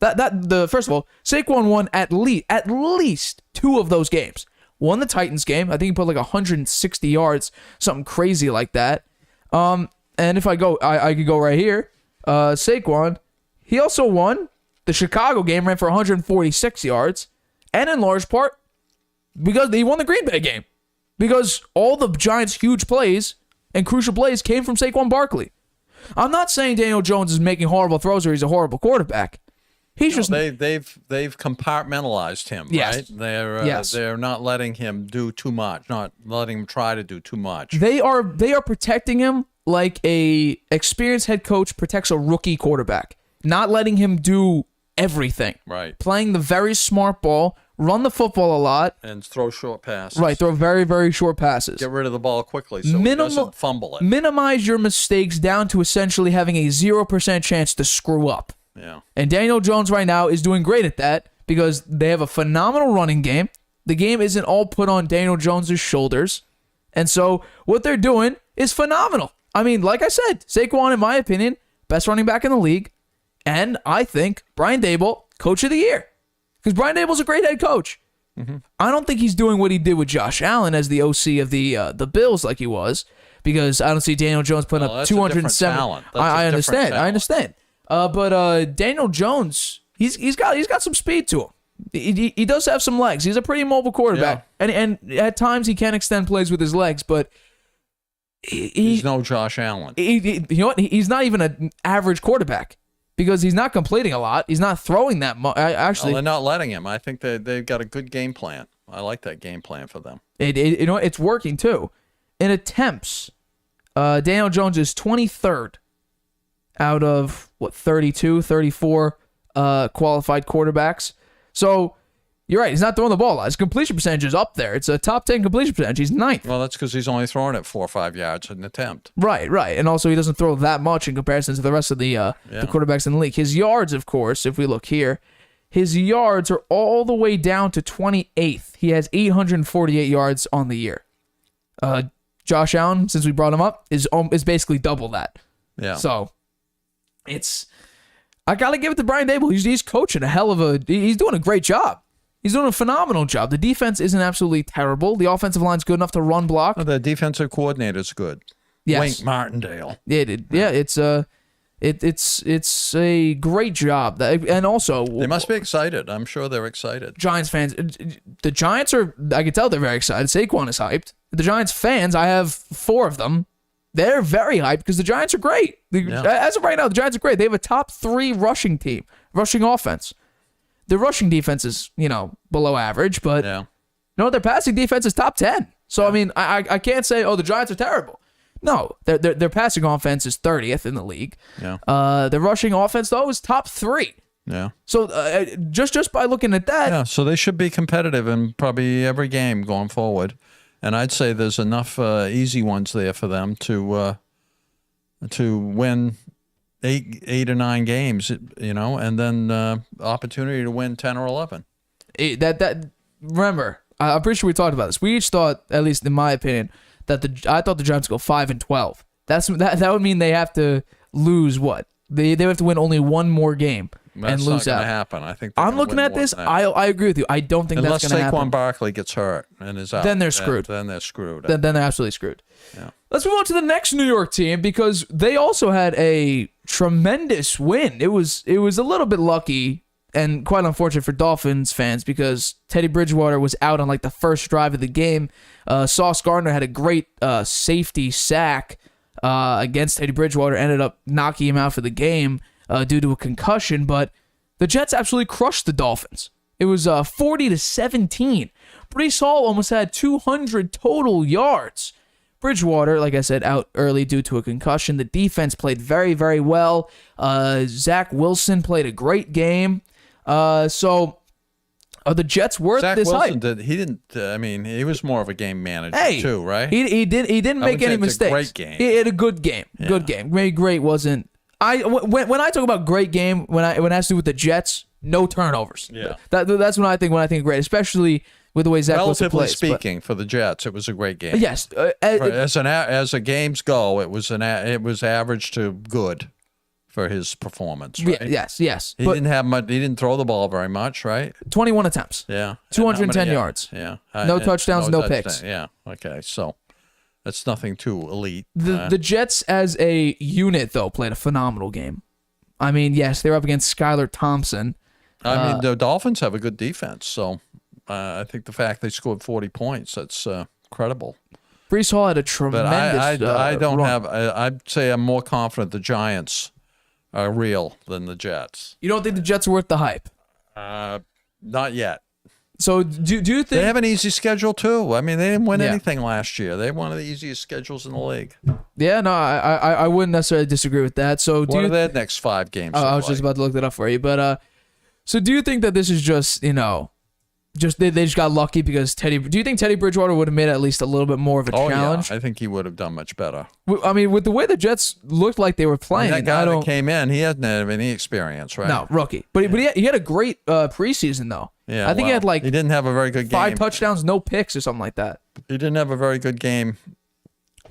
First of all, Saquon won at least 2 of those games. Won the Titans game. I think he put like 160 yards, something crazy like that. And if I could go right here. Saquon, he also won the Chicago game, ran for 146 yards, and in large part because he won the Green Bay game. Because all the Giants' huge plays and crucial plays came from Saquon Barkley. I'm not saying Daniel Jones is making horrible throws or he's a horrible quarterback. He's just they've compartmentalized him, Yes. right? They're not letting him do too much, not letting him try to do too much. They are protecting him like a experienced head coach protects a rookie quarterback, not letting him do everything. Right. Playing the very smart ball, run the football a lot. And throw short passes. Right, throw very, very short passes. Get rid of the ball quickly so he doesn't fumble it. Minimize your mistakes down to essentially having a 0% chance to screw up. Yeah. And Daniel Jones right now is doing great at that because they have a phenomenal running game. The game isn't all put on Daniel Jones' shoulders. And so what they're doing is phenomenal. I mean, like I said, Saquon, in my opinion, best running back in the league. And I think Brian Daboll, coach of the year. Because Brian Daboll's a great head coach. Mm-hmm. I don't think he's doing what he did with Josh Allen as the OC of the Bills like he was. Because I don't see Daniel Jones putting up 207. I understand. But Daniel Jones, he's got some speed to him. He does have some legs. He's a pretty mobile quarterback, and at times he can extend plays with his legs. But he's no Josh Allen. You know what? He's not even an average quarterback because he's not completing a lot. He's not throwing that much. Actually, they're not letting him. I think they've got a good game plan. I like that game plan for them. It's working too. In attempts, Daniel Jones is 23rd. Out of, 32, 34 qualified quarterbacks. So, you're right. He's not throwing the ball a lot. His completion percentage is up there. It's a top 10 completion percentage. He's 9th. Well, that's because he's only throwing it 4 or 5 yards an attempt. Right. And also, he doesn't throw that much in comparison to the rest of the quarterbacks in the league. His yards, of course, if we look here, his yards are all the way down to 28th. He has 848 yards on the year. Josh Allen, since we brought him up, is basically double that. Yeah. So, I gotta give it to Brian Daboll. He's coaching he's doing a great job. He's doing a phenomenal job. The defense isn't absolutely terrible. The offensive line's good enough to run block. The defensive coordinator's good. Yes. Wink Martindale. It's a great job. And also, they must be excited. I'm sure they're excited. Giants fans, the Giants I can tell they're very excited. Saquon is hyped. The Giants fans, I have 4 of them. They're very hyped because the Giants are great. As of right now, the Giants are great. They have a top 3 rushing offense. The rushing defense is, below average, but their passing defense is top 10. So, I mean, I can't say, the Giants are terrible. No, their passing offense is 30th in the league. Yeah. The rushing offense, though, is top 3. Yeah. So, just by looking at that. Yeah, so they should be competitive in probably every game going forward. And I'd say there's enough easy ones there for them to win 8 or 9 games, and then opportunity to win 10 or 11. Remember, I'm pretty sure we talked about this. We each thought, at least in my opinion, that I thought the Giants would go 5-12. That would mean they have to lose what? They would have to win only one more game and lose out. That's not going to happen. I think I'm looking at this. I agree with you. I don't think that's going to happen. Unless Saquon Barkley gets hurt and is out. Then they're screwed. Then they're screwed. Then they're absolutely screwed. Yeah. Let's move on to the next New York team because they also had a tremendous win. It was a little bit lucky and quite unfortunate for Dolphins fans because Teddy Bridgewater was out on the first drive of the game. Sauce Gardner had a great safety sack against Teddy Bridgewater, ended up knocking him out for the game due to a concussion, but the Jets absolutely crushed the Dolphins. It was 40-17. Breece Hall almost had 200 total yards. Bridgewater, like I said, out early due to a concussion. The defense played very, very well. Zach Wilson played a great game. So the Jets were this hype. He was more of a game manager too, right? He didn't make any mistakes. Great game. He had a good game. Yeah. Good game. Maybe great wasn't. When I talk about great game, when it has to do with the Jets, no turnovers. Yeah. That's when I think great, especially with the way Zach Wilson plays. Relatively speaking, for the Jets, it was a great game. Yes. As the games go, it was average to good for his performance. Right? Yes. He didn't have much. He didn't throw the ball very much, right? 21 attempts. Yeah. 210 yards. Yeah. No touchdowns, no picks. Yeah. Okay. So that's nothing too elite. The Jets as a unit, though, played a phenomenal game. I mean, yes, they were up against Skylar Thompson. The Dolphins have a good defense, so I think the fact they scored 40 points, that's credible. Brees Hall had a But tremendous. I don't run. have. I'd say I'm more confident the Giants are real than the Jets. You don't think the Jets are worth the hype? Not yet. So do you think They have an easy schedule too. I mean, they didn't win Yeah. anything last year. They have one of the easiest schedules in the league. Yeah, no, I wouldn't necessarily disagree with that. So do What you are their next 5 games? I was just about to look that up for you, but so do you think that this is just just they just got lucky because Teddy? Do you think Teddy Bridgewater would have made at least a little bit more of a challenge? Yeah, I think he would have done much better. I mean, with the way the Jets looked like they were I playing, mean, that guy I that don't. came in, he hasn't had any experience, right? No, rookie, but he had a great preseason though. Yeah, I think he had like he didn't have a very good game. 5 touchdowns, no picks, or something like that. He didn't have a very good game.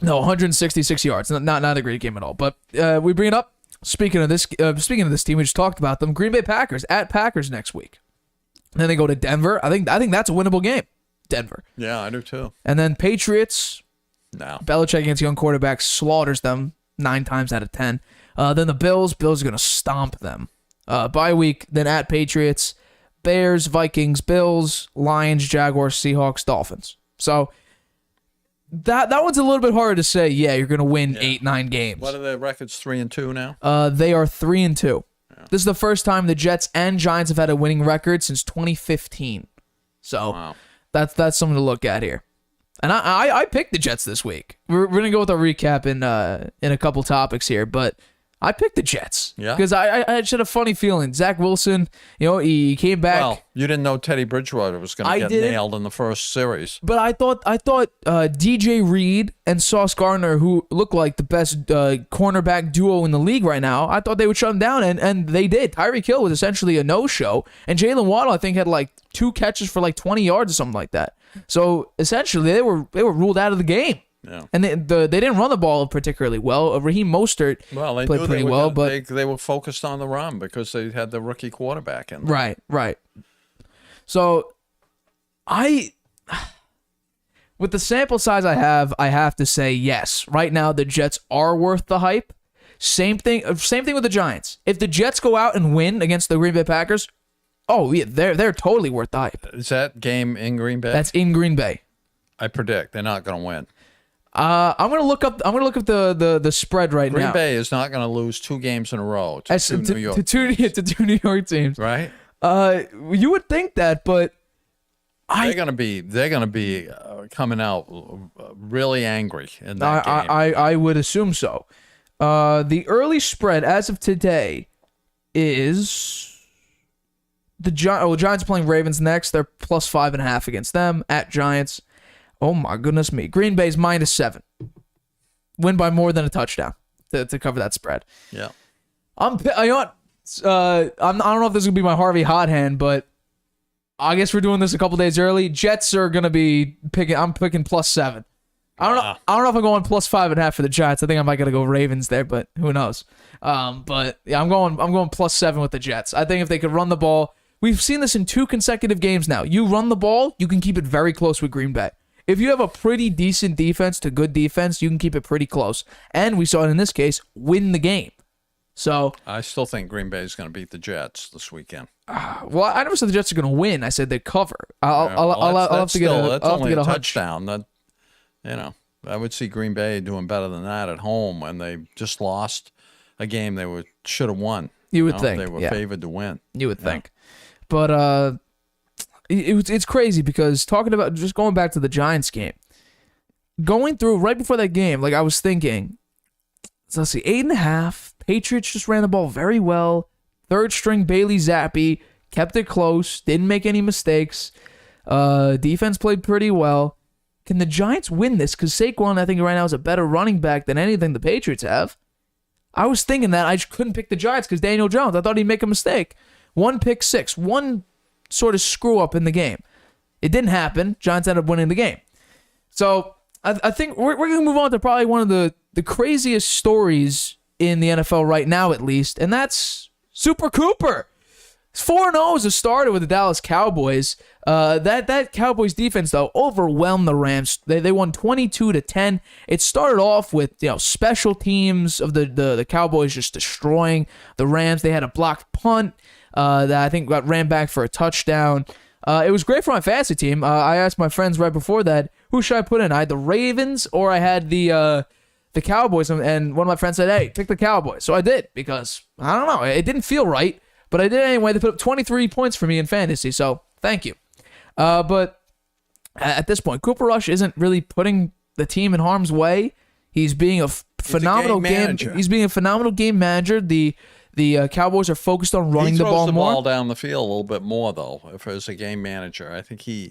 No, 166 yards. Not a great game at all. But we bring it up. Speaking of this team, we just talked about them. Green Bay Packers at Packers next week. Then they go to Denver. I think that's a winnable game. Denver. Yeah, I do too. And then Patriots. No. Belichick against young quarterbacks slaughters them 9 times out of 10. Then the Bills. Bills are gonna stomp them. Bye week. Then at Patriots, Bears, Vikings, Bills, Lions, Jaguars, Seahawks, Dolphins. So that one's a little bit harder to say. Yeah, you're gonna win 8-9 games. What are the records? 3-2 now. They are 3-2. This is the first time the Jets and Giants have had a winning record since 2015. So Wow. that's something to look at here. And I picked the Jets this week. We're gonna go with a recap in a couple topics here, but I picked the Jets. Yeah. Because I just had a funny feeling. Zach Wilson, he came back. Well, you didn't know Teddy Bridgewater was going to get didn't. nailed in the first series. But I thought DJ Reed and Sauce Gardner, who look like the best cornerback duo in the league right now, I thought they would shut them down, and they did. Tyreek Hill was essentially a no-show, and Jalen Waddle, I think, had like 2 catches for like 20 yards or something like that. So essentially, they were ruled out of the game. Yeah. And they didn't run the ball particularly well. Raheem Mostert Well, they played knew pretty they were well, gonna- but they were focused on the run because they had the rookie quarterback in there. Right. So, with the sample size I have to say yes. Right now, the Jets are worth the hype. Same thing with the Giants. If the Jets go out and win against the Green Bay Packers, oh yeah, they're totally worth the hype. Is that game in Green Bay? That's in Green Bay. I predict they're not going to win. I'm gonna look up the spread right Green now. Bay is not going to lose 2 games in a row to As- New York, to two New York teams. right? You would think that, but They're going to be coming out really angry in that game. I would assume so. The early spread as of today is the Giants are playing Ravens next. They're plus 5.5 against them at Giants. Oh my goodness me! Green Bay's -7. Win by more than a touchdown to cover that spread. Yeah. I don't know if this is gonna be my Harvey hot hand, but I guess we're doing this a couple days early. Jets are gonna be picking. I'm picking +7. I don't know if I'm going plus 5.5 for the Giants. I think I might gotta go Ravens there, but who knows? But yeah, I'm going +7 with the Jets. I think if they could run the ball, we've seen this in 2 consecutive games now. You run the ball, you can keep it very close with Green Bay. If you have a pretty decent defense to good defense, you can keep it pretty close. And we saw it in this case, win the game. So, I still think Green Bay is going to beat the Jets this weekend. well, I never said the Jets are going to win. I said they cover. I'll have to get a hunch. touchdown. That, I would see Green Bay doing better than that at home when they just lost a game they should have won. You would think they were yeah. favored to win. You would think, but it's crazy because talking about just going back to the Giants game, going through right before that game, like I was thinking, so let's see, 8.5. Patriots just ran the ball very well. 3rd string Bailey Zappi kept it close, didn't make any mistakes. Defense played pretty well. Can the Giants win this? Because Saquon, I think right now is a better running back than anything the Patriots have. I was thinking that I just couldn't pick the Giants because Daniel Jones. I thought he'd make a mistake. 1 pick six, one sort of screw up in the game. It didn't happen. Giants ended up winning the game. So I think we're going to move on to probably one of the craziest stories in the NFL right now, at least, and that's Super Cooper. 4-0 as a starter with the Dallas Cowboys. That Cowboys defense, though, overwhelmed the Rams. They won 22-10. It started off with special teams of the Cowboys just destroying the Rams. They had a blocked punt that I think ran back for a touchdown. It was great for my fantasy team. I asked my friends right before that, who should I put in? I had the Ravens or I had the Cowboys, and one of my friends said, hey, pick the Cowboys. So I did because, I don't know, it didn't feel right, but I did anyway. They put up 23 points for me in fantasy, so thank you. But at this point, Cooper Rush isn't really putting the team in harm's way. He's being a phenomenal He's being a phenomenal game manager. The Cowboys are focused on running the ball more. He throws the ball down the field a little bit more, though, if as a game manager. I think he's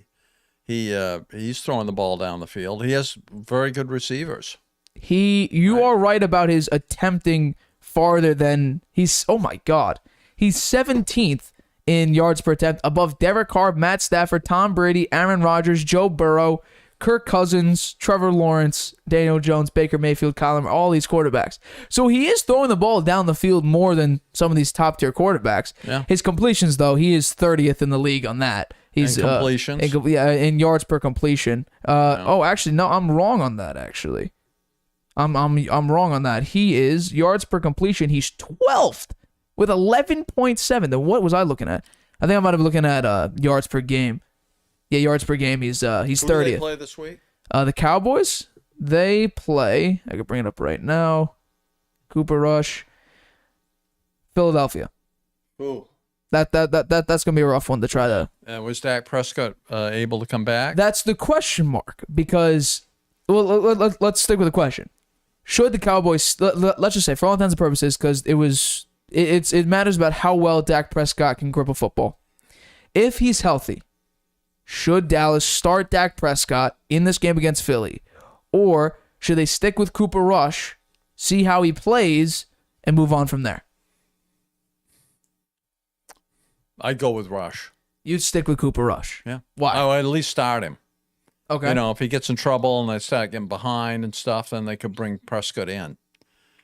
throwing the ball down the field. He has very good receivers. You are right about his attempting farther than oh my God. He's 17th in yards per attempt, above Derek Carr, Matt Stafford, Tom Brady, Aaron Rodgers, Joe Burrow, Kirk Cousins, Trevor Lawrence, Daniel Jones, Baker Mayfield, Kyler Murray, all these quarterbacks. So he is throwing the ball down the field more than some of these top-tier quarterbacks. Yeah. His completions, though, he is 30th in the league on that. He's in completions? In yards per completion. No. Oh, actually, no, I'm wrong on that, actually. I'm wrong on that. He is yards per completion. He's 12th with 11.7. Then what was I looking at? I think I might have been looking at yards per game. Yeah, yards per game. He's 30th. Who do they play this week? The Cowboys. They play. I can bring it up right now. Cooper Rush. Philadelphia. Who? That's gonna be a rough one to try to. Was Dak Prescott able to come back? That's the question mark because. Well, let's stick with the question. Should the Cowboys, let's just say, for all intents and purposes, because it matters about how well Dak Prescott can grip a football. If he's healthy, should Dallas start Dak Prescott in this game against Philly? Or should they stick with Cooper Rush, see how he plays, and move on from there? I'd go with Rush. You'd stick with Cooper Rush? Yeah. Why? I would at least start him. Okay. You know, if he gets in trouble and they start getting behind and stuff, then they could bring Prescott in.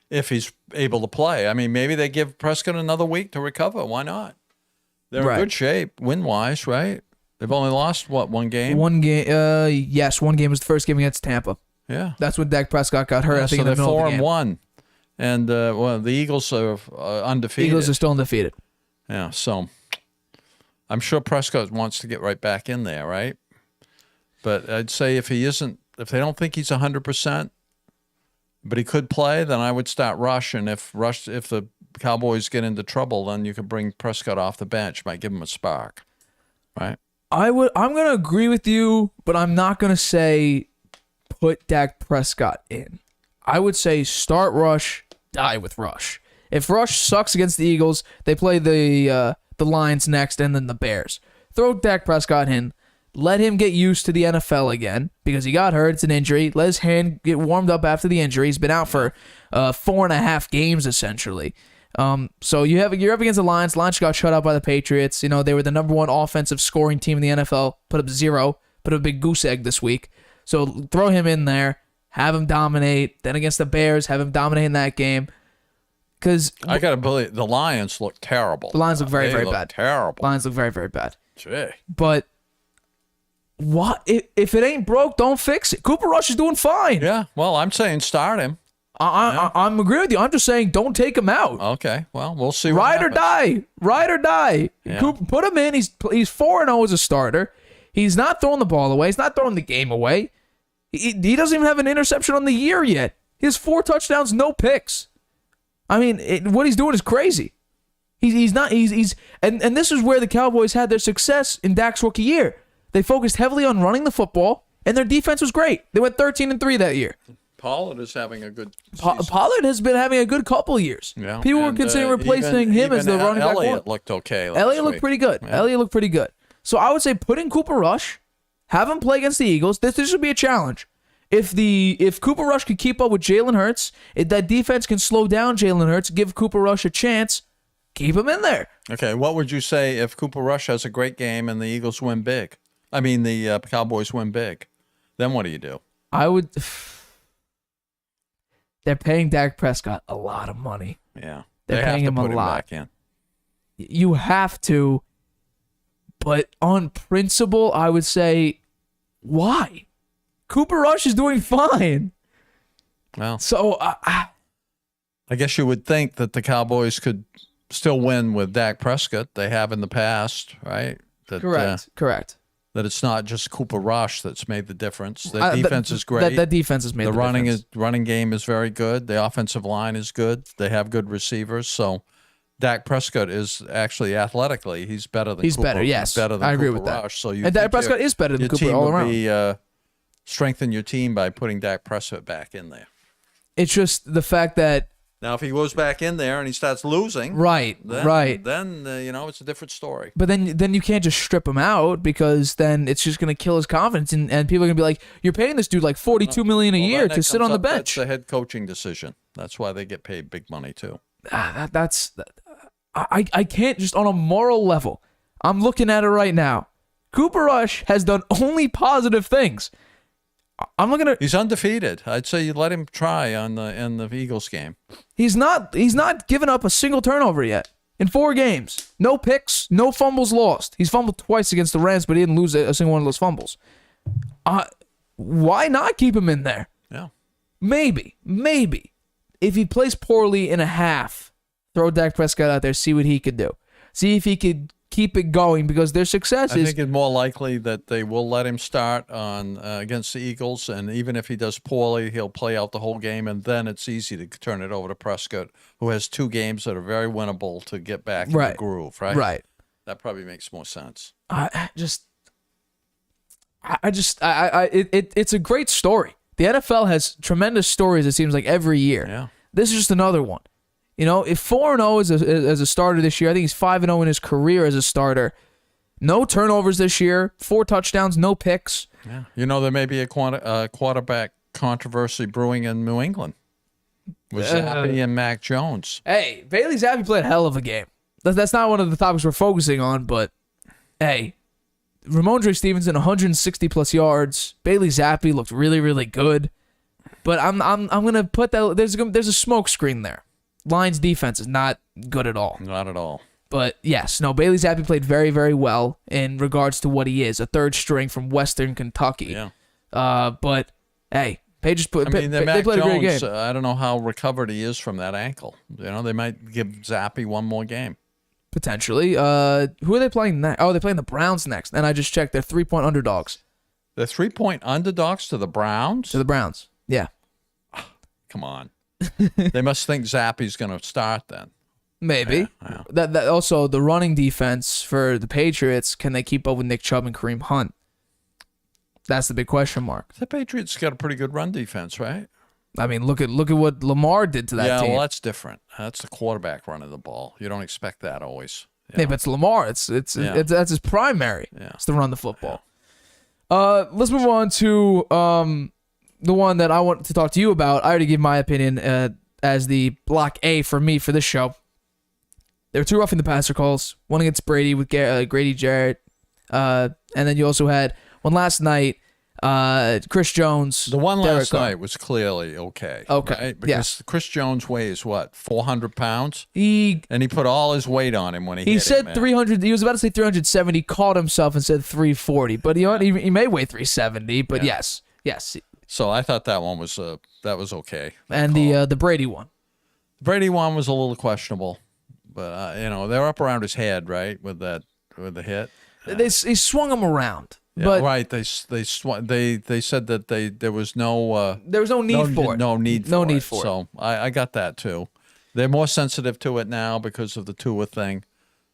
If he's able to play. I mean, maybe they give Prescott another week to recover. Why not? They're in good shape, win-wise, right? They've only lost, one game? One game. Yes, one game was the first game against Tampa. Yeah. That's when Dak Prescott got hurt, I think, so in the middle of the game. they're 4-1. And, the Eagles are undefeated. Eagles are still undefeated. Yeah, so I'm sure Prescott wants to get right back in there, right? But I'd say if they don't think he's 100%, but he could play, then I would start Rush. And if the Cowboys get into trouble, then you could bring Prescott off the bench, might give him a spark, right? I'm going to agree with you, but I'm not going to say put Dak Prescott in. I would say start Rush, die with Rush. If Rush sucks against the Eagles, they play the Lions next and then the Bears. Throw Dak Prescott in. Let him get used to the NFL again because he got hurt. It's an injury. Let his hand get warmed up after the injury. He's been out for 4.5 games, essentially. So you're up against the Lions. Lions got shut out by the Patriots. You know, they were the number one offensive scoring team in the NFL. Put up 0. Put up a big goose egg this week. So throw him in there. Have him dominate. Then against the Bears, have him dominate in that game. Because I got to believe the Lions look terrible. The Lions look very, very bad. Terrible. Lions look very, very bad. Gee. But what if it ain't broke, don't fix it. Cooper Rush is doing fine. Yeah, well, I'm saying start him. I'm agreeing with you. I'm just saying don't take him out. Okay, well, we'll see. Ride or die. Ride or die. Yeah. Cooper, put him in. He's 4-0 as a starter. He's not throwing the ball away. He's not throwing the game away. He doesn't even have an interception on the year yet. He has 4 touchdowns, no picks. I mean, what he's doing is crazy. He's not. And this is where the Cowboys had their success in Dak's rookie year. They focused heavily on running the football, and their defense was great. They went 13-3 that year. Pollard is having a good season. Pollard has been having a good couple years. Yeah. People were considering replacing him as the running back. Elliott looked okay. Elliott looked pretty good. Yeah. Elliott looked pretty good. So I would say put in Cooper Rush, have him play against the Eagles. This should be a challenge. If Cooper Rush can keep up with Jalen Hurts, if that defense can slow down Jalen Hurts, give Cooper Rush a chance, keep him in there. Okay, what would you say if Cooper Rush has a great game and the Eagles win big? I mean, the Cowboys win big. Then what do you do? They're paying Dak Prescott a lot of money. Yeah. They're paying him a lot. Back in. You have to, but on principle, I would say, why? Cooper Rush is doing fine. Well, so I guess you would think that the Cowboys could still win with Dak Prescott. They have in the past, right? Correct. that it's not just Cooper Rush that's made the difference. The defense is great. That defense has made the difference. Running game is very good. The offensive line is good. They have good receivers. So Dak Prescott is actually athletically, he's better than Cooper. Better, yes. He's better than I agree Cooper with that. Rush. So And Dak Prescott is better than Cooper all around. Be, strengthen your team by putting Dak Prescott back in there. It's just the fact that Now, if he goes back in there and he starts losing, then it's a different story. But then you can't just strip him out because then it's just going to kill his confidence, and people are going to be like, you're paying this dude like $42 million a year to sit on the bench. That's a head coaching decision. That's why they get paid big money too. I can't just on a moral level. I'm looking at it right now. Cooper Rush has done only positive things. I'm looking at. He's undefeated. I'd say you let him try in the Eagles game. He's not given up a single turnover yet in 4 games. No picks, no fumbles lost. He's fumbled twice against the Rams, but he didn't lose a single one of those fumbles. Why not keep him in there? Yeah. Maybe if he plays poorly in a half, throw Dak Prescott out there, see what he could do. See if he could keep it going because their success I think it's more likely that they will let him start on against the Eagles, and even if he does poorly, he'll play out the whole game, and then it's easy to turn it over to Prescott, who has 2 games that are very winnable to get back in the groove, right? Right. That probably makes more sense. It's a great story. The NFL has tremendous stories, it seems like, every year. Yeah. This is just another one. You know, if 4-0 as a starter this year, I think he's 5-0 in his career as a starter. No turnovers this year, 4 touchdowns, no picks. Yeah. There may be a quarterback controversy brewing in New England with Zappi and Mac Jones. Hey, Bailey Zappi played a hell of a game. That's not one of the topics we're focusing on, but hey, Ramondre Stevenson 160+ yards. Bailey Zappi looked really, really good. But I'm gonna put that there's a smoke screen there. Lions defense is not good at all. Not at all. But yes, Bailey Zappi played very, very well in regards to what he is, a third string from Western Kentucky. Yeah. But hey, they played Mac a great Jones, game. I don't know how recovered he is from that ankle. They might give Zappi one more game. Potentially. Who are they playing next? Oh, they're playing the Browns next. And I just checked. They're 3-point underdogs. They're 3-point underdogs to the Browns? To the Browns. Yeah. Come on. They must think Zappi's going to start then. Maybe. Yeah. That also, the running defense for the Patriots, can they keep up with Nick Chubb and Kareem Hunt? That's the big question mark. The Patriots got a pretty good run defense, right? I mean, look at what Lamar did to that team. Yeah, well, that's different. That's the quarterback running the ball. You don't expect that always. Yeah, but it's Lamar. It's that's his primary. Yeah. It's to run the football. Let's move on to the one that I want to talk to you about. I already gave my opinion as the block A for me for this show. There were 2 roughing the passer calls. One against Brady with Grady Jarrett, and then you also had one last night. Chris Jones. The one last night was clearly okay. Okay. Right? Because Chris Jones weighs what, 400 pounds? He put all his weight on him when he hit said him, 300. He was about to say 370. Caught himself and said 340. But you know what? He may weigh 370. But yes. So I thought that one was okay. And the Brady one. The Brady one was a little questionable, but they're up around his head, right, with the hit. They swung him around. Yeah, but right. They said that there was no need for it. No need for it. So I got that too. They're more sensitive to it now because of the Tua thing.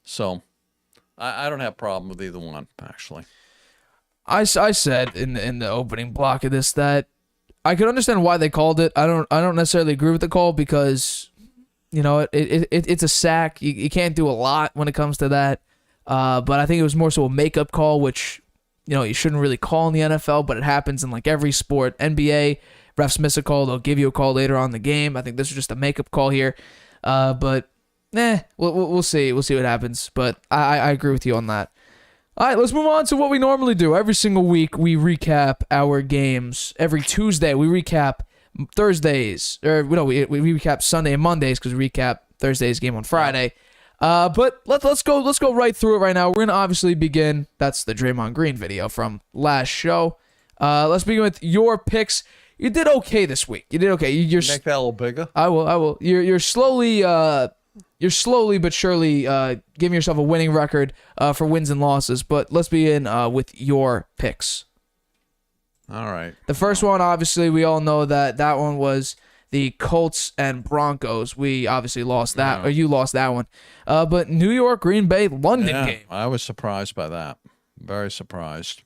So I don't have a problem with either one, actually. I said in the opening block of this that I could understand why they called it. I don't necessarily agree with the call because it's a sack. You can't do a lot when it comes to that. But I think it was more so a makeup call, which you shouldn't really call in the NFL, but it happens in like every sport. NBA refs miss a call; they'll give you a call later on in the game. I think this was just a makeup call here. But we'll see. We'll see what happens. But I agree with you on that. All right, let's move on to what we normally do. Every single week, we recap our games. Every Tuesday, we recap Thursdays. We recap Sunday and Mondays because we recap Thursday's game on Friday. But let's go right through it right now. We're going to obviously begin. That's the Draymond Green video from last show. Let's begin with your picks. You did okay this week. You did okay. Make that a little bigger. I will. You're slowly you're slowly but surely giving yourself a winning record for wins and losses. But let's begin with your picks. All right. The first one, obviously, we all know that one was the Colts and Broncos. We obviously lost that, or you lost that one. But New York, Green Bay, London game. I was surprised by that. Very surprised.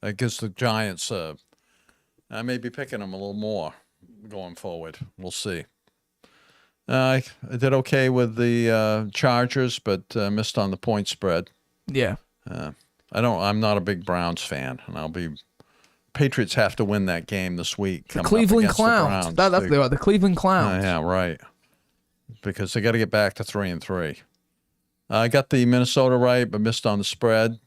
That gives the Giants, I may be picking them a little more going forward. We'll see. I did okay with the Chargers, but missed on the point spread. Yeah. I'm not a big Browns fan, and Patriots have to win that game this week. The Cleveland Clowns. That's what they are. The Cleveland Clowns. Yeah, right. Because they got to get back to 3-3. I got the Minnesota right, but missed on the spread.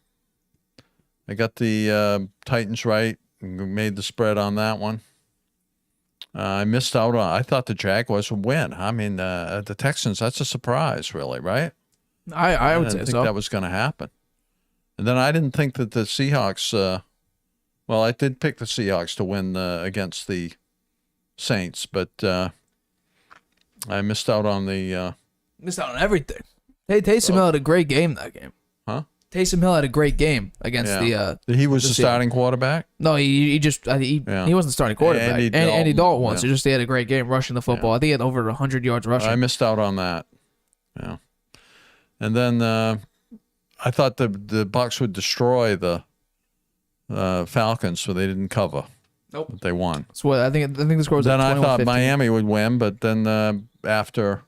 I got the Titans right, and made the spread on that one. I missed out on. I thought the Jaguars would win. I mean, the Texans. That's a surprise, really, right? I would say didn't so. think that was going to happen. And then I didn't think that the Seahawks. Well, I did pick the Seahawks to win against the Saints, but I missed out on the. Missed out on everything. Hey, Taysom Hill had a great game that game. Huh? Taysom Hill had a great game against the. He was the the starting quarterback. No, he wasn't the starting quarterback. Andy Dalton was. Yeah. He had a great game rushing the football. I think he had over 100 yards rushing. I missed out on that. Yeah, and then I thought the Bucs would destroy the Falcons, so they didn't cover. Nope. But they won. So what, I think the score was. Then like I thought 21-15. Miami would win, but then after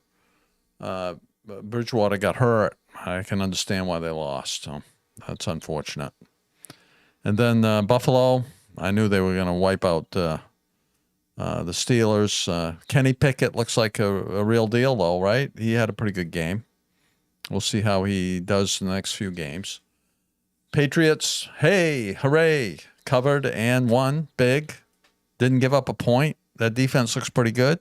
Bridgewater got hurt, I can understand why they lost. So that's unfortunate. And then Buffalo, I knew they were going to wipe out the Steelers. Kenny Pickett looks like a real deal, though, right? He had a pretty good game. We'll see how he does in the next few games. Patriots, hey, hooray, covered and won big. Didn't give up a point. That defense looks pretty good.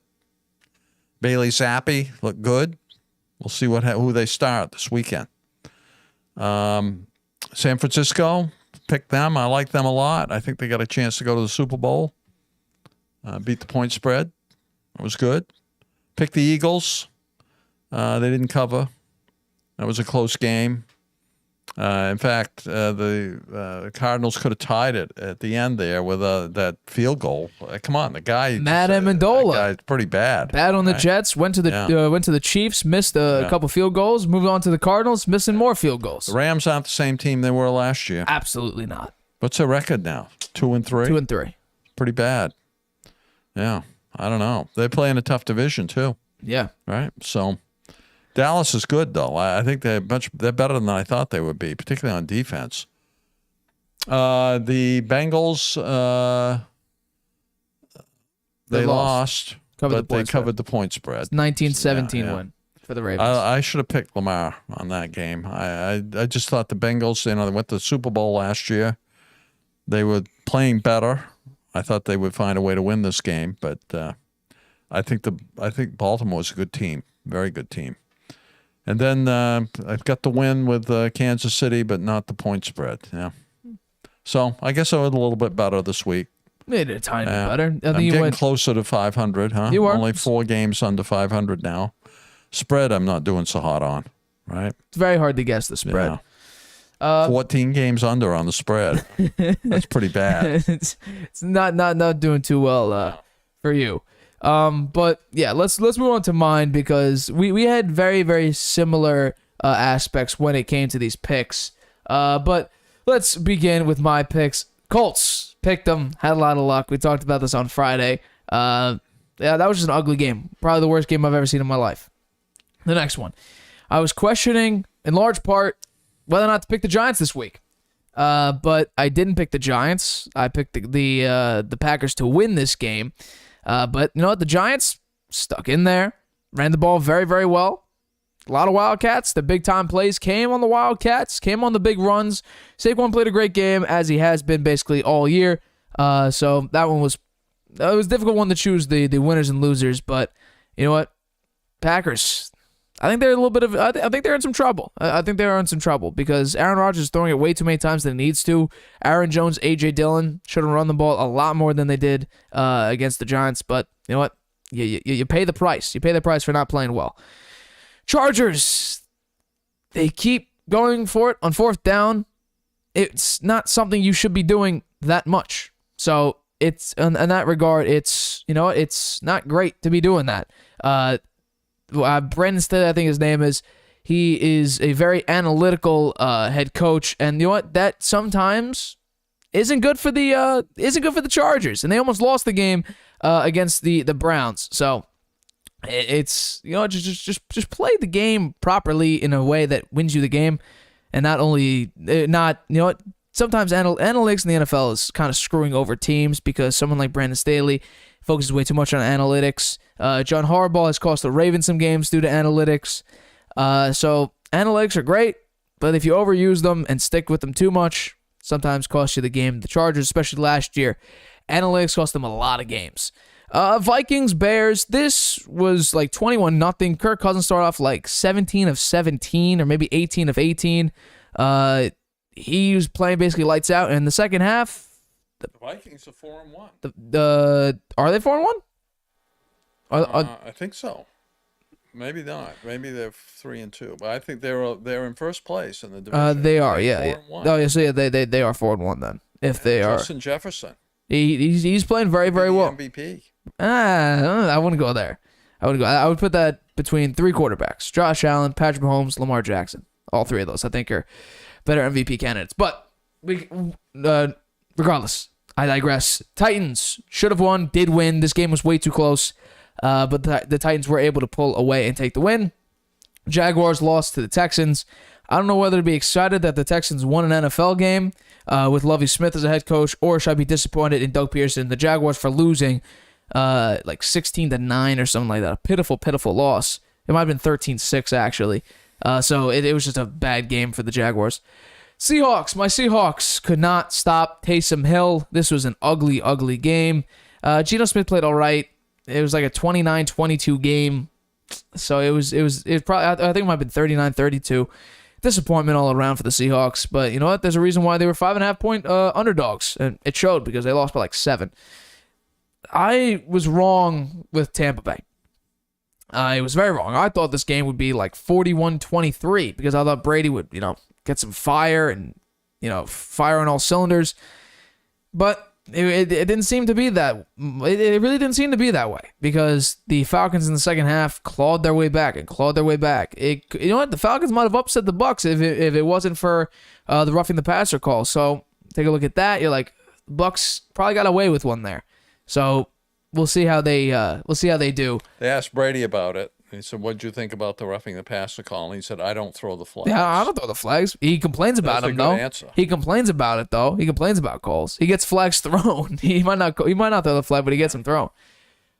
Bailey Zappi looked good. We'll see who they start this weekend. San Francisco, pick them. I like them a lot. I think they got a chance to go to the Super Bowl. Beat the point spread. It was good. Pick the Eagles. They didn't cover. That was a close game. In fact, the Cardinals could have tied it at the end there with that field goal. Come on, the guy. Matt Amendola. That guy's pretty bad. Bad on the Jets. Went to the Chiefs. Missed a couple field goals. Moved on to the Cardinals. Missing more field goals. The Rams aren't the same team they were last year. Absolutely not. What's their record now? 2-3. 2-3. Pretty bad. Yeah, I don't know. They play in a tough division too. Yeah. Right. So. Dallas is good, though. I think they're better than I thought they would be, particularly on defense. The Bengals, they lost, but they covered the point spread. 19-17 win for the Ravens. I should have picked Lamar on that game. I just thought the Bengals, they went to the Super Bowl last year. They were playing better. I thought they would find a way to win this game, but I think Baltimore is a good team, very good team. And then I've got the win with Kansas City, but not the point spread. Yeah. So I guess I was a little bit better this week. Made it a tiny bit better. I'm getting closer to 500, huh? You are. Only 4 games under 500 now. Spread, I'm not doing so hot on, right? It's very hard to guess the spread. Yeah. 14 games under on the spread. That's pretty bad. It's not doing too well for you. But yeah, let's move on to mine because we had very, very similar aspects when it came to these picks. But let's begin with my picks. Colts, picked them, had a lot of luck. We talked about this on Friday. Yeah, that was just an ugly game. Probably the worst game I've ever seen in my life. The next one. I was questioning, in large part, whether or not to pick the Giants this week. But I didn't pick the Giants. I picked the Packers to win this game. But you know what? The Giants stuck in there, ran the ball very, very well. A lot of Wildcats. The big-time plays came on the Wildcats, came on the big runs. Saquon played a great game, as he has been basically all year. So that one was a difficult one to choose the winners and losers. But you know what? Packers, I think they're a little bit of. I think they're in some trouble. I think they're in some trouble because Aaron Rodgers is throwing it way too many times than he needs to. Aaron Jones, A.J. Dillon should have run the ball a lot more than they did against the Giants. But you know what? You pay the price. You pay the price for not playing well. Chargers, they keep going for it on fourth down. It's not something you should be doing that much. So it's in that regard, it's it's not great to be doing that. Brandon Staley, I think his name is. He is a very analytical head coach, and you know what? That sometimes isn't good for the Chargers, and they almost lost the game against the Browns. So it's just play the game properly in a way that wins you the game, and not sometimes analytics in the NFL is kind of screwing over teams because someone like Brandon Staley focuses way too much on analytics. John Harbaugh has cost the Ravens some games due to analytics. So analytics are great, but if you overuse them and stick with them too much, sometimes cost you the game. The Chargers, especially last year, analytics cost them a lot of games. Vikings, Bears, this was like 21-0. Kirk Cousins started off like 17 of 17 or maybe 18 of 18. He was playing basically lights out, and in the second half, the Vikings are 4-1. Are they 4-1? I think so. Maybe not. Maybe they're 3-2. But I think they're in first place in the division. They are, yeah. 4-1. Oh, yeah. So yeah, they are 4-1 then. If they are, Justin Jefferson. He's playing very, very well. MVP. I wouldn't go there. I would put that between three quarterbacks: Josh Allen, Patrick Mahomes, Lamar Jackson. All three of those, I think, are better MVP candidates. But regardless, I digress. Titans should have won, did win. This game was way too close, but the Titans were able to pull away and take the win. Jaguars lost to the Texans. I don't know whether to be excited that the Texans won an NFL game with Lovie Smith as a head coach, or should I be disappointed in Doug Pearson, the Jaguars, for losing like 16-9 or something like that. A pitiful, pitiful loss. It might have been 13-6, actually. So it was just a bad game for the Jaguars. Seahawks. My Seahawks could not stop Taysom Hill. This was an ugly, ugly game. Geno Smith played all right. It was like a 29-22 game. So it was probably, I think it might have been 39-32. Disappointment all around for the Seahawks. But you know what? There's a reason why they were 5.5 point underdogs. And it showed because they lost by like 7. I was wrong with Tampa Bay. I was very wrong. I thought this game would be like 41-23 because I thought Brady would, get some fire and, fire on all cylinders. But it didn't seem to be that. It really didn't seem to be that way because the Falcons in the second half clawed their way back. You know what? The Falcons might have upset the Bucs if it wasn't for the roughing the passer call. So take a look at that. You're like, Bucs probably got away with one there. So we'll see how they do. They asked Brady about it. He said, "What'd you think about the roughing the passer call?" And he said, "I don't throw the flags." Yeah, I don't throw the flags. He complains about them though. Answer. He complains about it though. He complains about calls. He gets flags thrown. He might not throw the flag, but he gets them thrown.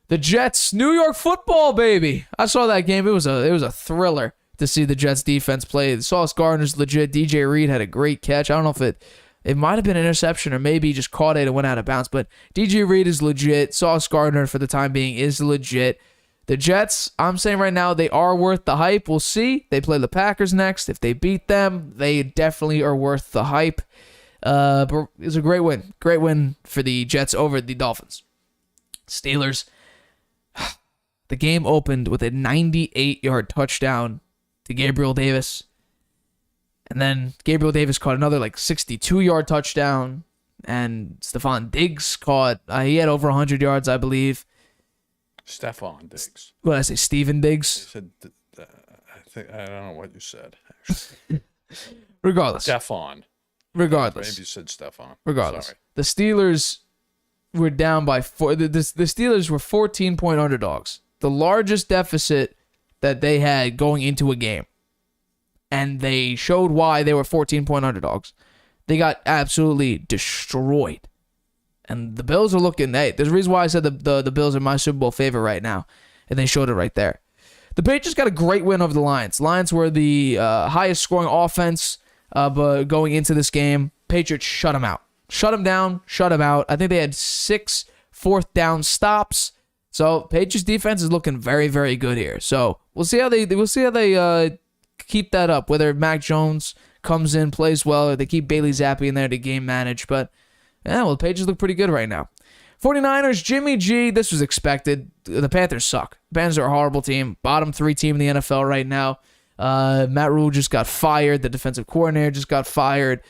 The Jets, New York Football, baby. I saw that game. It was a thriller to see the Jets defense play. Sauce Gardner's legit. DJ Reed had a great catch. I don't know if it might have been an interception or maybe he just caught it and went out of bounds. But DJ Reed is legit. Sauce Gardner, for the time being, is legit. The Jets, I'm saying right now, they are worth the hype. We'll see. They play the Packers next. If they beat them, they definitely are worth the hype. But it's a great win. Great win for the Jets over the Dolphins. Steelers. The game opened with a 98-yard touchdown to Gabriel Davis. And then Gabriel Davis caught another 62-yard touchdown. And Stephon Diggs caught, he had over 100 yards, I believe. Stephon Diggs. What did I say? Stephen Diggs? You said, I don't know what you said. Actually. Regardless. Maybe you said Stephon. Regardless. Sorry. The Steelers were down by 4. The Steelers were 14-point underdogs. The largest deficit that they had going into a game. And they showed why they were 14-point underdogs. They got absolutely destroyed. And the Bills are looking, hey, there's a reason why I said the Bills are my Super Bowl favorite right now. And they showed it right there. The Patriots got a great win over the Lions. Lions were the highest scoring offense but going into this game. Patriots shut them out. Shut them down, shut them out. I think they had 6 fourth down stops. So Patriots defense is looking very, very good here. So we'll see how they keep that up. Whether Mac Jones comes in, plays well, or they keep Bailey Zappi in there to game manage. But yeah, well, the Patriots look pretty good right now. 49ers, Jimmy G, this was expected. The Panthers suck. The Panthers are a horrible team. Bottom 3 team in the NFL right now. Matt Rule just got fired. The defensive coordinator just got fired.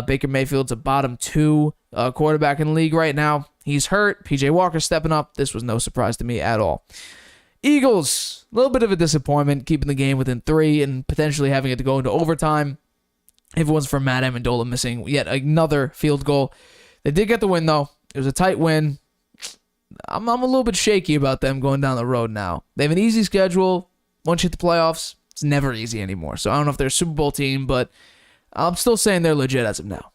Baker Mayfield's a bottom 2 quarterback in the league right now. He's hurt. PJ Walker's stepping up. This was no surprise to me at all. Eagles, a little bit of a disappointment, keeping the game within 3 and potentially having it to go into overtime. If it wasn't for Matt Amendola missing yet another field goal. They did get the win, though. It was a tight win. I'm a little bit shaky about them going down the road now. They have an easy schedule. Once you hit the playoffs, it's never easy anymore. So I don't know if they're a Super Bowl team, but I'm still saying they're legit as of now.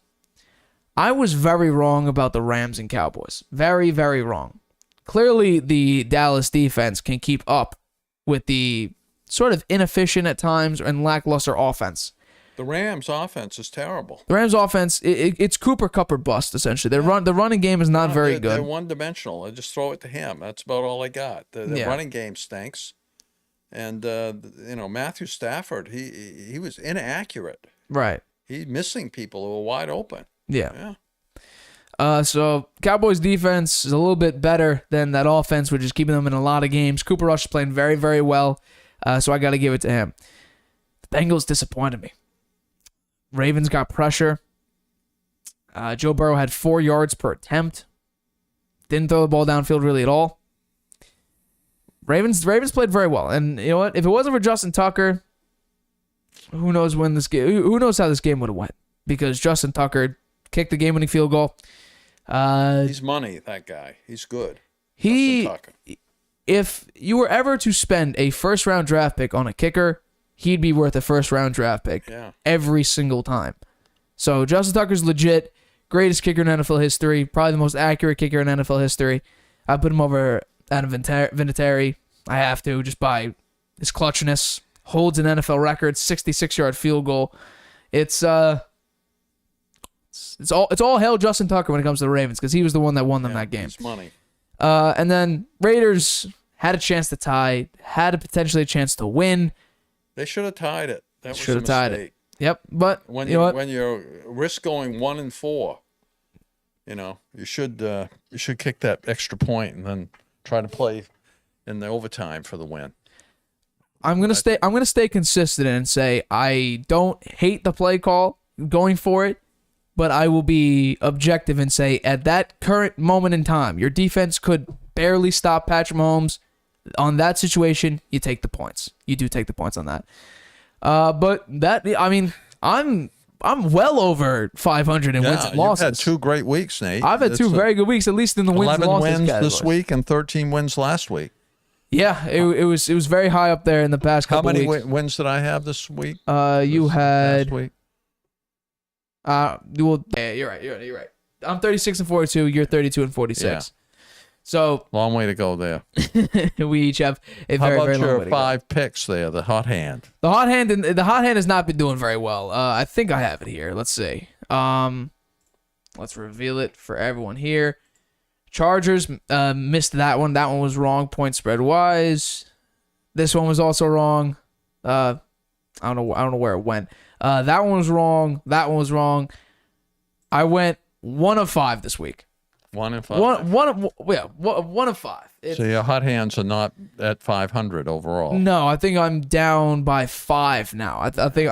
I was very wrong about the Rams and Cowboys. Very, very wrong. Clearly, the Dallas defense can keep up with the sort of inefficient at times and lackluster offense. The Rams' offense is terrible. The Rams' offense, it's Cooper Kupp or bust, essentially. The running game is not very good. They're one-dimensional. I just throw it to him. That's about all I got. The running game stinks. And, Matthew Stafford, he was inaccurate. Right. He's missing people who are wide open. Yeah. So Cowboys defense is a little bit better than that offense, which is keeping them in a lot of games. Cooper Rush is playing very, very well, so I got to give it to him. The Bengals disappointed me. Ravens got pressure. Joe Burrow had 4 yards per attempt. Didn't throw the ball downfield really at all. Ravens played very well, and you know what? If it wasn't for Justin Tucker, who knows when this game? Who knows how this game would have went? Because Justin Tucker kicked the game-winning field goal. He's money, that guy. He's good. If you were ever to spend a first-round draft pick on a kicker, he'd be worth a first-round draft pick every single time. So Justin Tucker's legit, greatest kicker in NFL history, probably the most accurate kicker in NFL history. I put him over Adam Vinatieri. I have to, just by his clutchness. Holds an NFL record, 66-yard field goal. It's all hail Justin Tucker when it comes to the Ravens because he was the one that won them that game. He's money. And then Raiders had a chance to tie, had potentially a chance to win. They should have tied it. That was should a have tied mistake. it. Yep, but when you know what? When you're risk going 1-4, you should kick that extra point and then try to play in the overtime for the win. I'm gonna stay consistent and say I don't hate the play call going for it, but I will be objective and say at that current moment in time, your defense could barely stop Patrick Mahomes. On that situation, you take the points. You do take the points on that. But I'm well over 500 in wins and losses. You've had 2 great weeks, Nate. I've had 2 very good weeks, at least in the wins and losses 11 wins category. this week and 13 wins last week. Yeah, it was very high up there in the past couple weeks. How many wins did I have this week? You had last week. You're right. I'm 36-42. You're 32-46. Yeah. So long way to go there. We each have a very, very long way to go. How about your 5 picks there? The hot hand. The hot hand has not been doing very well. I think I have it here. Let's see. Let's reveal it for everyone here. Chargers missed that one. That one was wrong, point spread wise. This one was also wrong. I don't know where it went. That one was wrong. That one was wrong. I went 1 of 5 this week. 1 of 5. One of 5. So your hot hands are not at 500 overall. No, I think I'm down by 5 now. I think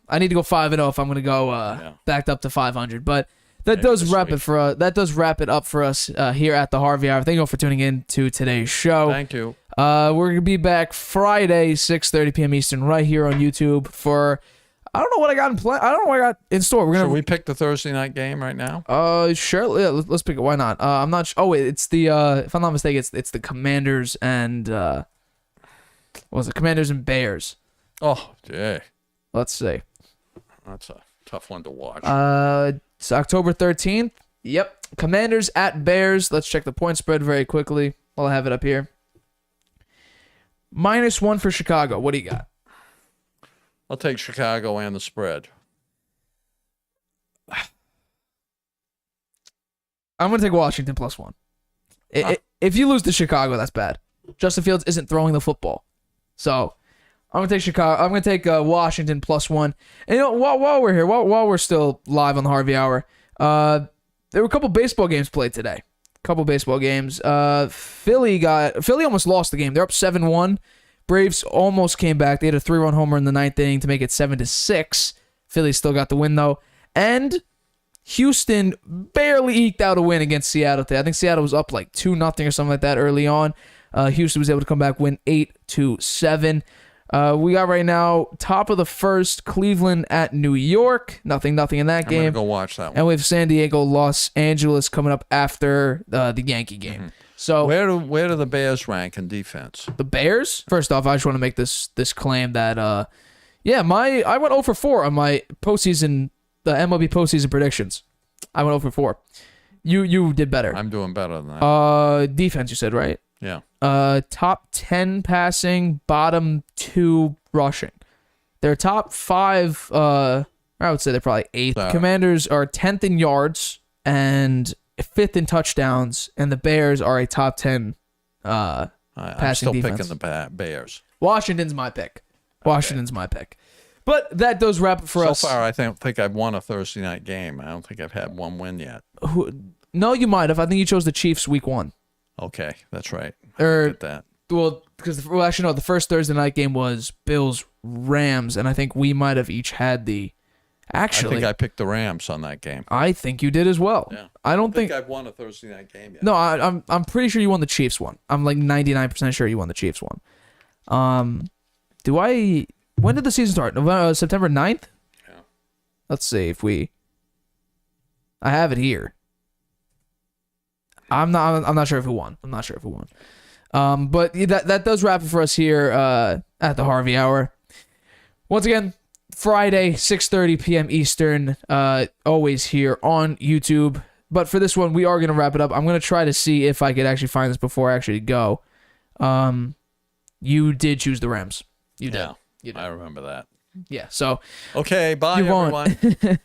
I need to go 5-0 if I'm going to go backed up to 500. But that does wrap it for us. That does wrap it up for us here at the Harvey Hour. Thank you all for tuning in to today's show. Thank you. We're gonna be back Friday, 6:30 p.m. Eastern, right here on YouTube for. I don't know what I got in play. I don't know what I got in store. Should we pick the Thursday night game right now? Sure. Yeah, let's pick it. Why not? I'm not. Oh wait, it's the. If I'm not mistaken, it's the Commanders and. What was it? Commanders and Bears. Oh, yeah. Let's see. That's a tough one to watch. It's October 13th. Yep. Commanders at Bears. Let's check the point spread very quickly while I have it up here. -1 for Chicago. What do you got? I'll take Chicago and the spread. I'm going to take Washington +1. If you lose to Chicago, that's bad. Justin Fields isn't throwing the football. So I'm going to take Chicago. I'm going to take Washington +1. And you know, while we're here, while we're still live on the Harvey Hour, there were a couple baseball games played today. couple baseball games. Philly almost lost the game. They're up 7-1. Braves almost came back. They had a 3-run homer in the ninth inning to make it 7-6. Philly still got the win though. And Houston barely eked out a win against Seattle today. I think Seattle was up like 2-0 or something like that early on. Houston was able to come back, win 8-7. We got right now top of the first, Cleveland at New York. Nothing in that game. I'm gonna go watch that one. And we have San Diego, Los Angeles coming up after the Yankee game. Mm-hmm. So Where do the Bears rank in defense? the Bears. First off, I just want to make this claim that I went 0 for 4 on my postseason, the MLB postseason predictions. I went 0 for 4. You did better. I'm doing better than that. Defense, you said, right? Yeah. Top 10 passing, bottom 2 rushing. Their top 5, I would say they're probably 8th. Commanders are 10th in yards and 5th in touchdowns, and the Bears are a top 10 I'm passing still defense. picking the Bears. Washington's my pick. Washington's my pick. But that does wrap it for us. So far, I think I've won a Thursday night game. I don't think I've had one win yet. No, you might have. I think you chose the Chiefs week 1. Okay, that's right. Or that. Well, actually, no. The first Thursday night game was Bills-Rams, and I think we might have each had the. Actually, I think I picked the Rams on that game. I think you did as well. Yeah. I don't think I've won a Thursday night game yet. No, I'm pretty sure you won the Chiefs one. I'm like 99% sure you won the Chiefs one. When did the season start? September 9th? Yeah. Let's see if I have it here. I'm not sure if who won. But that does wrap it for us here at the Harvey Hour. Once again, Friday, 6:30 p.m. Eastern, always here on YouTube. But for this one, we are going to wrap it up. I'm going to try to see if I could actually find this before I actually go. You did choose the Rams. You did. Yeah, I remember that. Yeah, so. Okay, bye, you won. everyone.